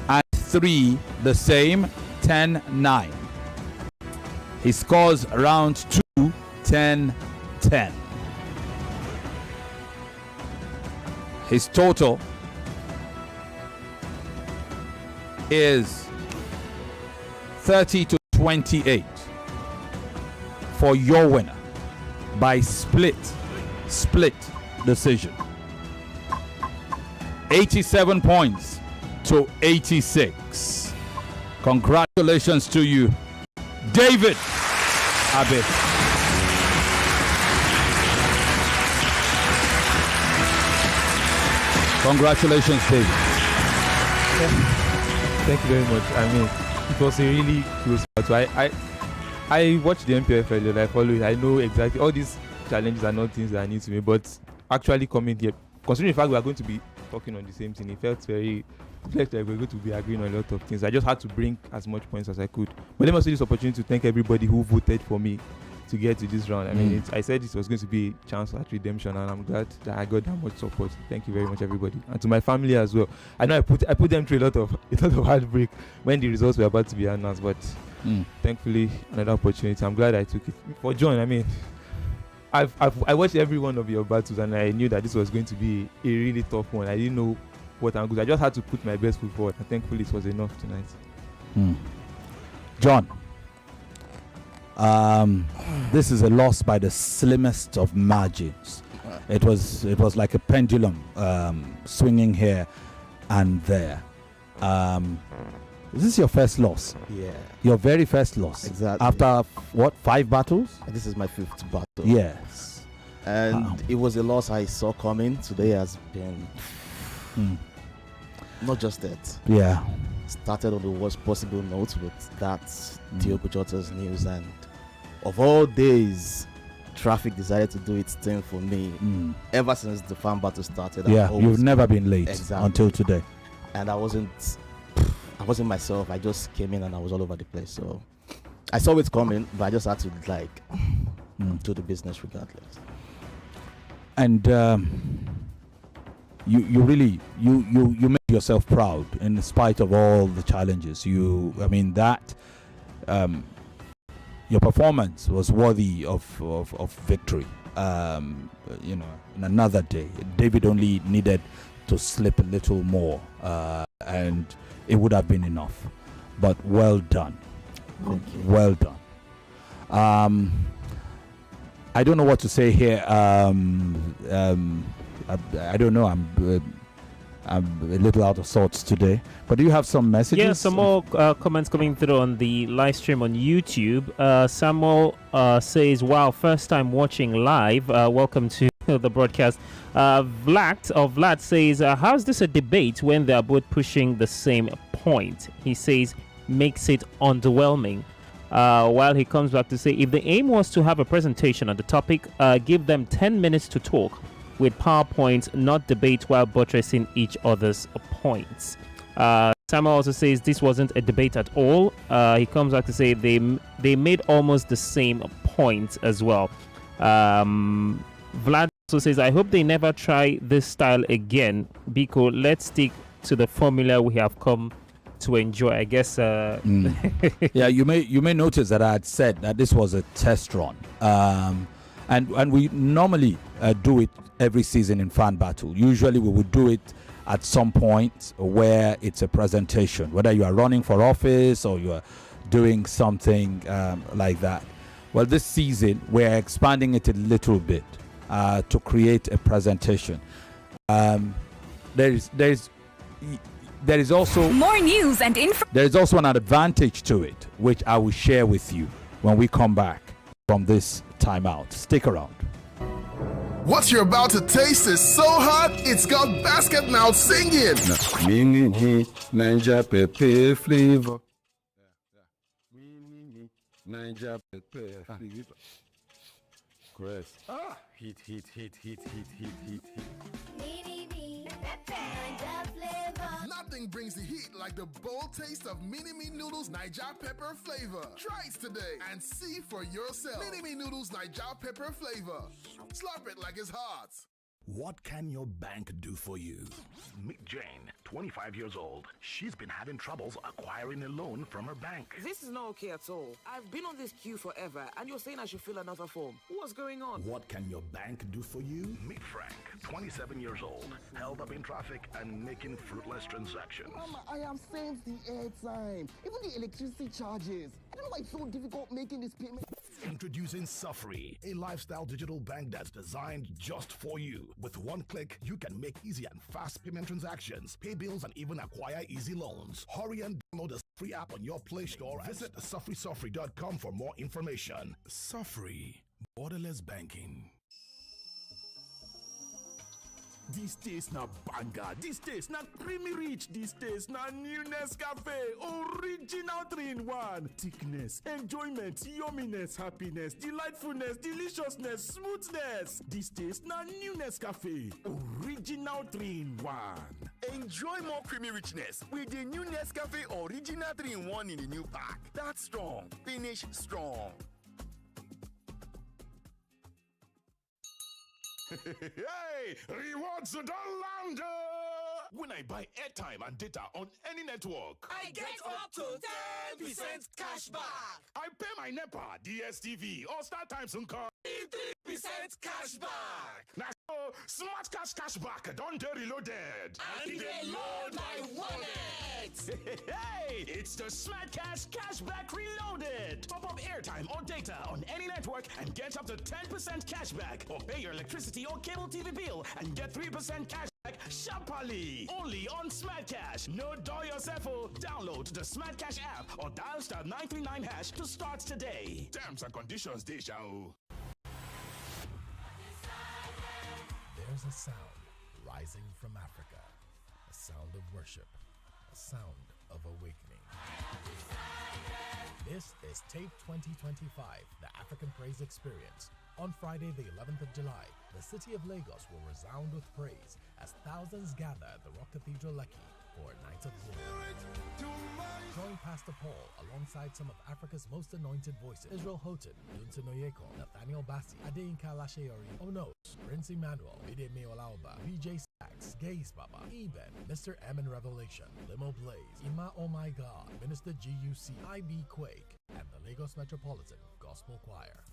and 3 the same, 10-9. He scores round 2, 10-10. His total is 30-28 for your winner by split decision. 87 points to 86. Congratulations to you, David Abe. Congratulations, David. Thank you very much. I mean, it was a really close battle. I watched the MPFL, I follow it. I know exactly all these challenges are not things that are new to me, but actually coming here, considering the fact we are going to be talking on the same thing, it felt like we're going to be agreeing on a lot of things. I just had to bring as much points as I could. But let me also use this opportunity to thank everybody who voted for me to get to this round. I mean, I said this was going to be a chance at redemption, and I'm glad that I got that much support. Thank you very much, everybody, and to my family as well. I know I put them through a lot of heartbreak when the results were about to be announced, but thankfully another opportunity. I'm glad I took it. For John, I mean, I watched every one of your battles, and I knew that this was going to be a really tough one. I didn't know what angles. I just had to put my best foot forward, and thankfully it was enough tonight. John, this is a loss by the slimmest of margins. It was like a pendulum swinging here and there. Is this your first loss? Yeah. Your very first loss? Exactly. After, 5 battles? This is my 5th battle. Yes. And it was a loss I saw coming. Today has been not just that. Yeah. Started on the worst possible note with that Diogo Jota's news, and of all days, traffic decided to do its thing for me. Ever since the fan battle started, you've never been late exactly. until today. And I wasn't I wasn't myself. I just came in and I was all over the place. So I saw it coming, but I just had to do the business regardless. And you really make yourself proud in spite of all the challenges. Your performance was worthy of victory. In another day, David only needed to slip a little more, and it would have been enough. But well done. Well done. I don't know what to say here. I don't know. I'm a little out of sorts today. But do you have some messages? Yeah, some more comments coming through on the live stream on YouTube. Samuel says, wow, first time watching live. Welcome to the broadcast. Vlad says, how's this a debate when they are both pushing the same point? He says, makes it underwhelming. While he comes back to say, if the aim was to have a presentation on the topic, give them 10 minutes to talk with PowerPoint, not debate while buttressing each other's points. Samuel also says this wasn't a debate at all. He comes back to say they made almost the same points as well. Vlad also says, I hope they never try this style again. Biko, let's stick to the formula we have come to enjoy. I guess yeah, you may notice that I had said that this was a test run, and we normally do it every season in Fan Battle. Usually we would do it at some point where it's a presentation, whether you are running for office or you are doing something like that. Well, this season we're expanding it a little bit to create a presentation. There is also more news and info. There is also an advantage to it, which I will share with you when we come back from this timeout. Stick around. What you're about to taste is so hot, it's got basket mouth singing. Ninja pepper flavor. Ninja pepper flavor. Chris. Heat. Nothing brings the heat like the bold taste of Mini-Me Noodles Niger Pepper Flavor. Try it today and see for yourself. Mini-Me Noodles Niger Pepper Flavor. Slurp it like it's hot. What can your bank do for you? Meet Jane, 25 years old. She's been having troubles acquiring a loan from her bank. This is not okay at all. I've been on this queue forever, and you're saying I should fill another form. What's going on? What can your bank do for you? Meet Frank, 27 years old, held up in traffic and making fruitless transactions. Mama, I am sent the airtime, even the electricity charges. I don't know why it's so difficult making this payment. Introducing Safri, a lifestyle digital bank that's designed just for you. With one click, you can make easy and fast payment transactions, pay bills, and even acquire easy loans. Hurry and download the Safri app on your Play Store. Visit safrisafri.com for more information. Safri, borderless banking. This taste na banger, this taste na creamy rich, this taste na new Nescafe, original 3-in-1. Thickness, enjoyment, yumminess, happiness, delightfulness, deliciousness, smoothness. This taste na new Nescafe, original 3-in-1. Enjoy more creamy richness with the new Nescafe Original 3-in-1 in the new pack. That's strong, finish strong. Hey, rewards don't land. When I buy airtime and data on any network, I get up to 10% cash back. I pay my NEPA, DSTV, or StarTimes and card. 3% cash back. Now, smart cash back, don't they reloaded. And they load my wallet. Hey, it's the Smart Cash Cashback Reloaded. Top up airtime or data on any network and get up to 10% cashback. Or pay your electricity or cable TV bill and get 3% cashback sharply. Only on Smart Cash. No dull yourself. Download the Smart Cash app or dial *939# to start today. Terms and conditions, deja. There's a sound rising from Africa, a sound of worship, a sound of awakening. This is Tape 2025, the African Praise Experience. On Friday, the 11th of July, the city of Lagos will resound with praise as thousands gather at the Rock Cathedral Lekki for a night of glory. Join Pastor Paul alongside some of Africa's most anointed voices: Israel Houghton, Duncan Oyeko, Nathaniel Bassi, Adeyinka Lasheori, Onos, Prince Emmanuel, Bidemi Olaoba, VJ Sachs, Gaze Baba, Eben, Mr. M in Revelation, Limo Blaze, Ima Oh My God, Minister GUC, IB Quake, and the Lagos Metropolitan Gospel Choir.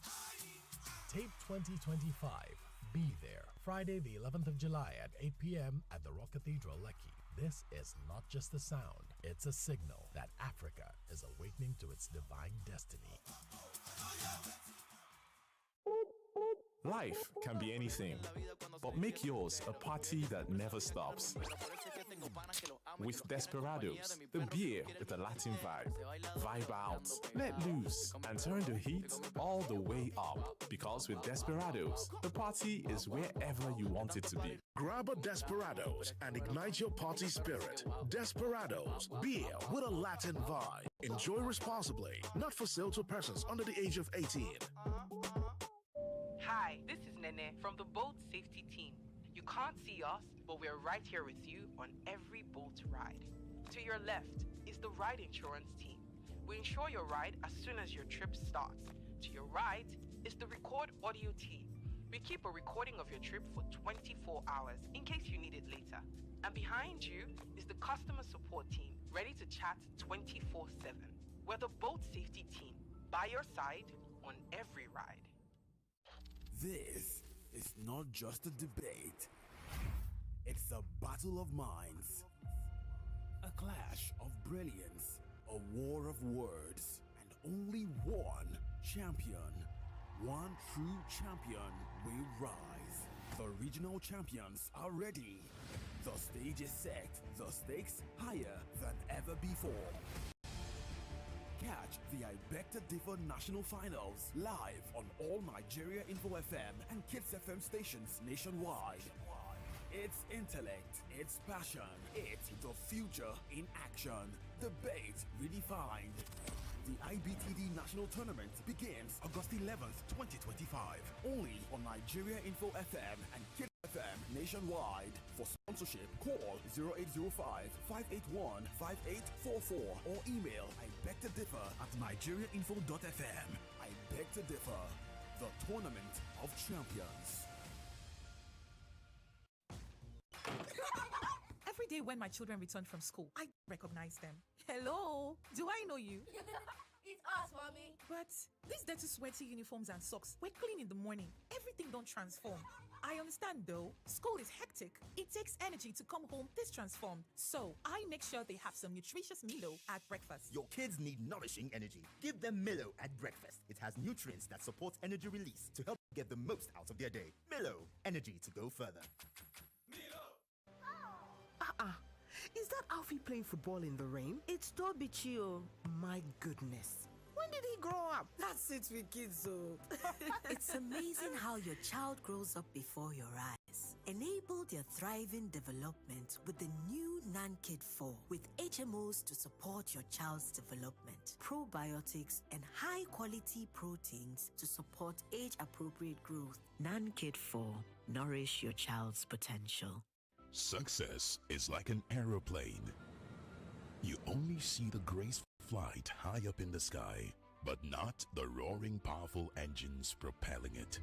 Tape 2025. Be there. Friday, the 11th of July at 8 p.m. at the Rock Cathedral, Lekki. This is not just a sound, it's a signal that Africa is awakening to its divine destiny. Life can be anything, but make yours a party that never stops. With Desperados, the beer with a Latin vibe. Vibe out, let loose, and turn the heat all the way up. Because with Desperados, the party is wherever you want it to be. Grab a Desperados and ignite your party spirit. Desperados, beer with a Latin vibe. Enjoy responsibly. Not for sale to persons under the age of 18. Hi, this is Nene from the boat safety team. You can't see us, but we're right here with you on every boat ride. To your left is the ride insurance team. We insure your ride as soon as your trip starts. To your right is the record audio team. We keep a recording of your trip for 24 hours in case you need it later. And behind you is the customer support team, ready to chat 24/7. We're the boat safety team, by your side on every ride. This is not just a debate. It's a battle of minds. A clash of brilliance. A war of words. And only one champion. One true champion will rise. The regional champions are ready. The stage is set. The stakes higher than ever before. Catch the Ibecta Differ National Finals live on all Nigeria Info FM and Kids FM stations nationwide. It's intellect, it's passion, it's the future in action. Debate redefined. The IBTD National Tournament begins August 11th, 2025. Only on Nigeria Info FM and Kids FM nationwide. For sponsorship, call 0805-581-5844 or email ibectodiffer@nigeriainfo.fm. I beg to differ. The Tournament of Champions. Every day when my children return from school, I recognize them. Hello, do I know you? It's us, mommy. But these dirty, sweaty uniforms and socks, we're clean in the morning. Everything don't transform. I understand though, school is hectic. It takes energy to come home this transformed. So I make sure they have some nutritious Milo at breakfast. Your kids need nourishing energy. Give them Milo at breakfast. It has nutrients that support energy release to help get the most out of their day. Milo, energy to go further. Is that Alfie playing football in the rain? It's Toby Chio. My goodness. When did he grow up? That's it with kids, so. It's amazing how your child grows up before your eyes. Enable their thriving development with the new NanKid 4 with HMOs to support your child's development, probiotics, and high-quality proteins to support age-appropriate growth. NanKid 4. Nourish your child's potential. Success is like an aeroplane. You only see the graceful flight high up in the sky, but not the roaring powerful engines propelling it.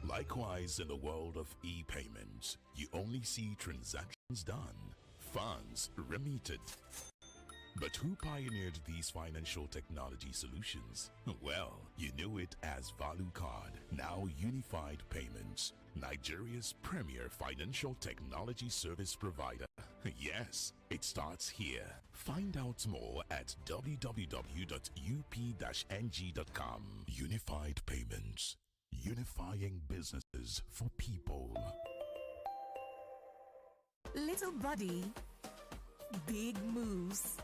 Likewise, in the world of e-payments, you only see transactions done, funds remitted. But who pioneered these financial technology solutions? Well, you knew it as Value Card, now Unified Payments, Nigeria's premier financial technology service provider. Yes, it starts here. Find out more at www.up-ng.com. Unified Payments, unifying businesses for people. Little body, big moves.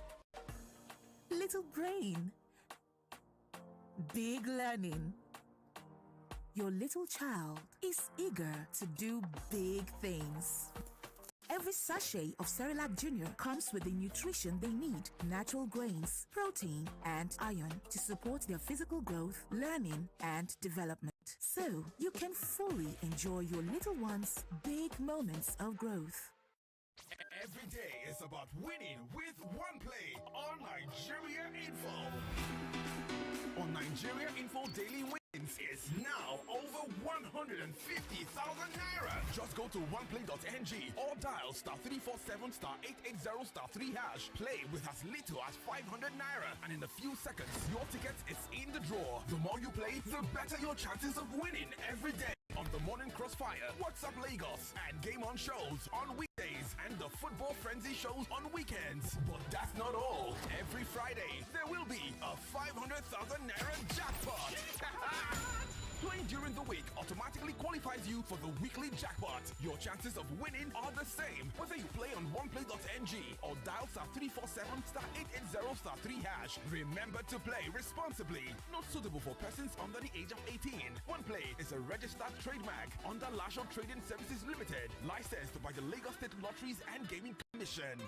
Little brain, big learning. Your little child is eager to do big things. Every sachet of Cerelac Junior comes with the nutrition they need: natural grains, protein, and iron to support their physical growth, learning, and development. So you can fully enjoy your little one's big moments of growth. Every day is about winning with one play on Nigeria Info. On Nigeria Info Daily Wins is now over 150,000 naira. Just go to oneplay.ng or dial *347 *880 #3#. Play with as little as 500 naira, and in a few seconds, your ticket is in the draw. The more you play, the better your chances of winning every day. On the Morning Crossfire, WhatsApp Lagos, and Game On shows on weekdays, and the Football Frenzy shows on weekends. But that's not all. Every Friday, there will be a 500,000 naira jackpot. Playing during the week automatically qualifies you for the weekly jackpot. Your chances of winning are the same, whether you play on oneplay.ng or dial *347 *880 #3#. Remember to play responsibly. Not suitable for persons under the age of 18. OnePlay is a registered trademark under Lasho Trading Services Limited, licensed by the Lagos State Lotteries and Gaming Commission.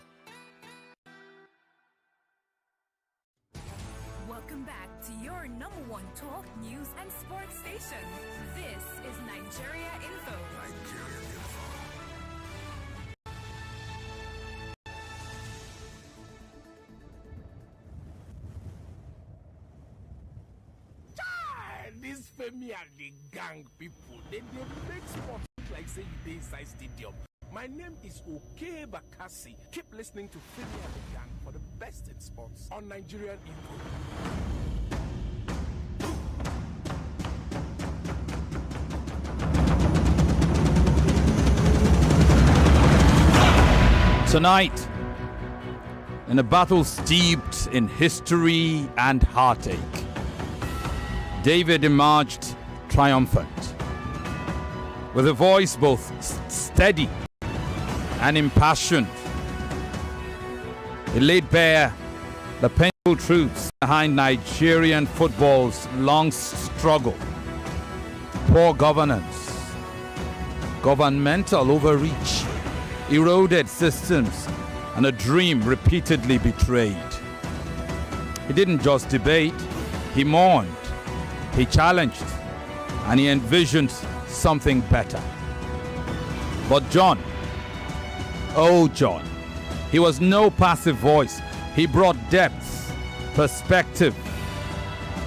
Welcome back to your number one talk, news, and sports station. This is Nigeria Info. This Femi and the gang people, they make sports look like say you dey inside stadium. My name is Okay Bakassi. Keep listening to Femi and the gang for the best in sports on Nigerian Info. Tonight, in a battle steeped in history and heartache, David emerged triumphant. With a voice both steady and impassioned, he laid bare the painful truths behind Nigerian football's long struggle. Poor governance, governmental overreach, eroded systems, and a dream repeatedly betrayed. He didn't just debate, he mourned, he challenged, and he envisioned something better. But John, oh John, he was no passive voice. He brought depth, perspective,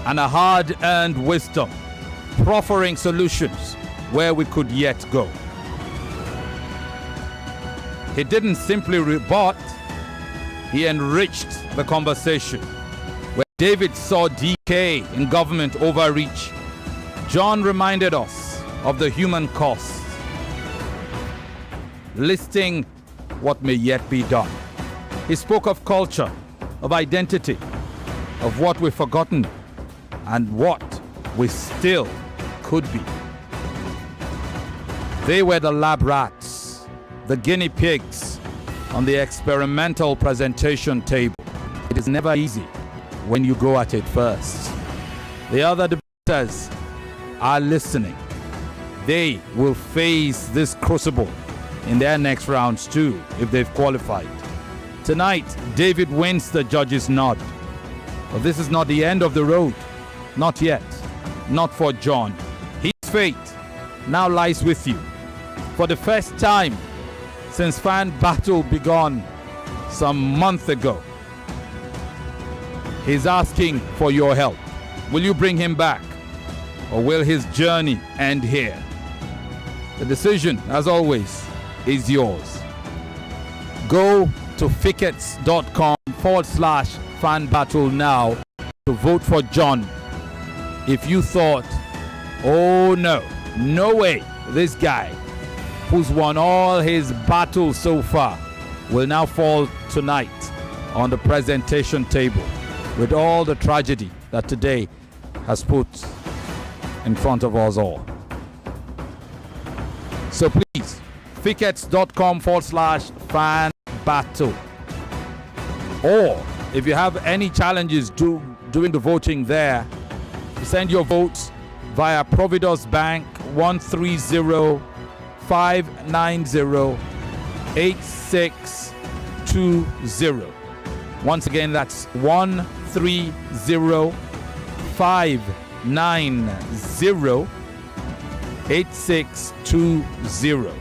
and a hard-earned wisdom, proffering solutions where we could yet go. He didn't simply rebut, he enriched the conversation. Where David saw decay in government overreach, John reminded us of the human cost, listing what may yet be done. He spoke of culture, of identity, of what we've forgotten, and what we still could be. They were the lab rats, the guinea pigs on the experimental presentation table. It is never easy when you go at it first. The other debaters are listening. They will face this crucible in their next rounds too, if they've qualified. Tonight, David wins the judge's nod. But this is not the end of the road. Not yet. Not for John. His fate now lies with you. For the first time since fan battle began some month ago, he's asking for your help. Will you bring him back? Or will his journey end here? The decision, as always, is yours. Go to fickets.com/fan battle now to vote for John. If you thought, oh no way, this guy who's won all his battles so far will now fall tonight on the presentation table with all the tragedy that today has put in front of us all. So please, fickets.com/fan battle. Or if you have any challenges doing the voting there, send your votes via Providus Bank 130-590-8620. Once again, that's 130-590-8620.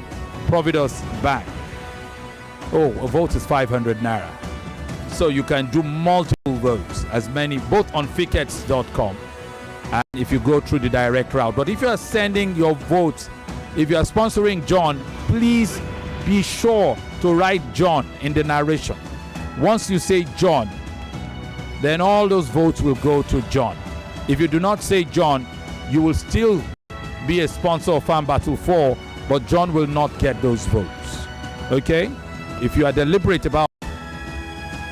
Providus Bank. Oh, a vote is 500 naira. So you can do multiple votes, as many, both on fickets.com and if you go through the direct route. But if you are sending your votes, if you are sponsoring John, please be sure to write John in the narration. Once you say John, then all those votes will go to John. If you do not say John, you will still be a sponsor of Fan Battle 4, but John will not get those votes. Okay? If you are deliberate about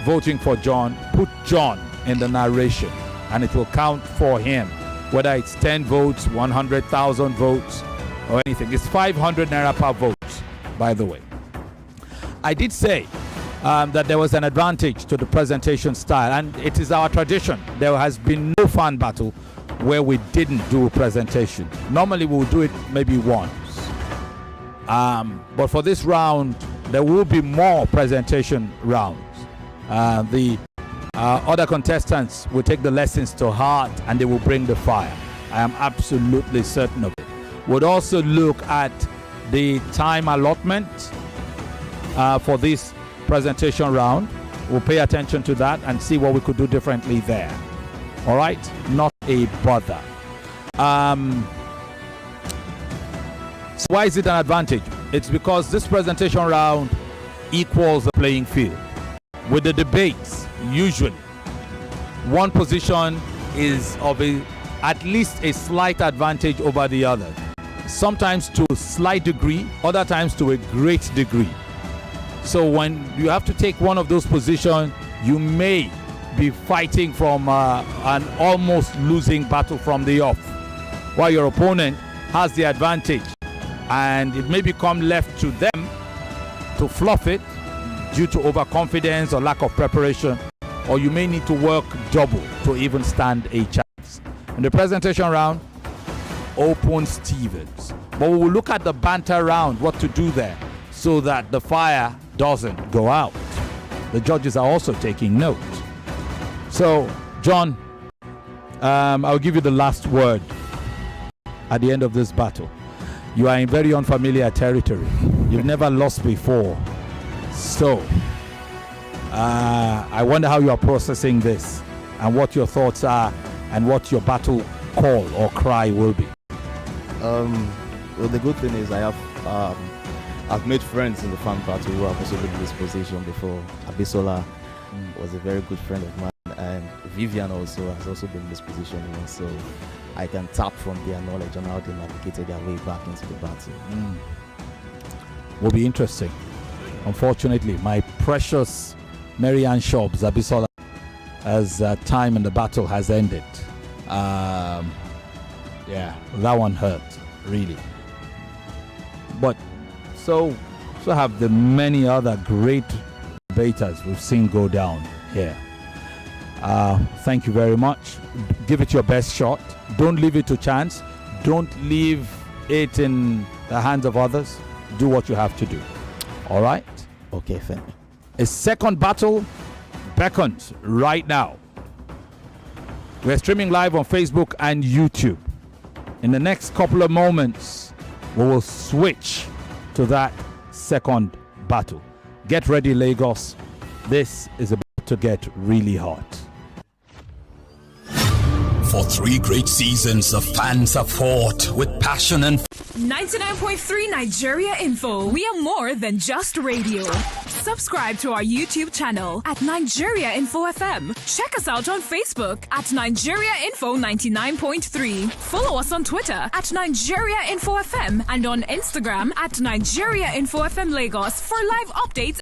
voting for John, put John in the narration and it will count for him. Whether it's 10 votes, 100,000 votes, or anything. It's 500 naira per vote, by the way. I did say that there was an advantage to the presentation style, and it is our tradition. There has been no fan battle where we didn't do a presentation. Normally we'll do it maybe once. But for this round, there will be more presentation rounds. The other contestants will take the lessons to heart and they will bring the fire. I am absolutely certain of it. We'll also look at the time allotment for this presentation round. We'll pay attention to that and see what we could do differently there. All right? Not a bother. So why is it an advantage? It's because this presentation round equals the playing field. With the debates, usually one position is of at least a slight advantage over the other. Sometimes to a slight degree, other times to a great degree. So when you have to take one of those positions, you may be fighting from an almost losing battle from the off, while your opponent has the advantage, and it may become left to them to fluff it due to overconfidence or lack of preparation, or you may need to work double to even stand a chance. In the presentation round, open Stevens. But we will look at the banter round, what to do there, so that the fire doesn't go out. The judges are also taking note. So, John, I'll give you the last word at the end of this battle. You are in very unfamiliar territory. You've never lost before. So, I wonder how you are processing this and what your thoughts are and what your battle call or cry will be. Well, the good thing is I've made friends in the fan battle who have also been in this position before. Abisola was a very good friend of mine, and Vivian also has also been in this position once, so I can tap from their knowledge on how they navigated their way back into the battle. Will be interesting. Unfortunately, my precious Marianne Shobs, Abisola, as time in the battle has ended. Yeah, that one hurt, really. But so have the many other great debaters we've seen go down here. Thank you very much. Give it your best shot. Don't leave it to chance. Don't leave it in the hands of others. Do what you have to do. All right? Okay, thank you. A second battle beckons right now. We're streaming live on Facebook and YouTube. In the next couple of moments, we will switch to that second battle. Get ready, Lagos. This is about to get really hot. For 3 great seasons, the fans have fought with passion and 99.3 Nigeria Info. We are more than just radio. Subscribe to our YouTube channel at Nigeria Info FM. Check us out on Facebook at Nigeria Info 99.3. Follow us on Twitter at Nigeria Info FM and on Instagram at Nigeria Info FM Lagos for live updates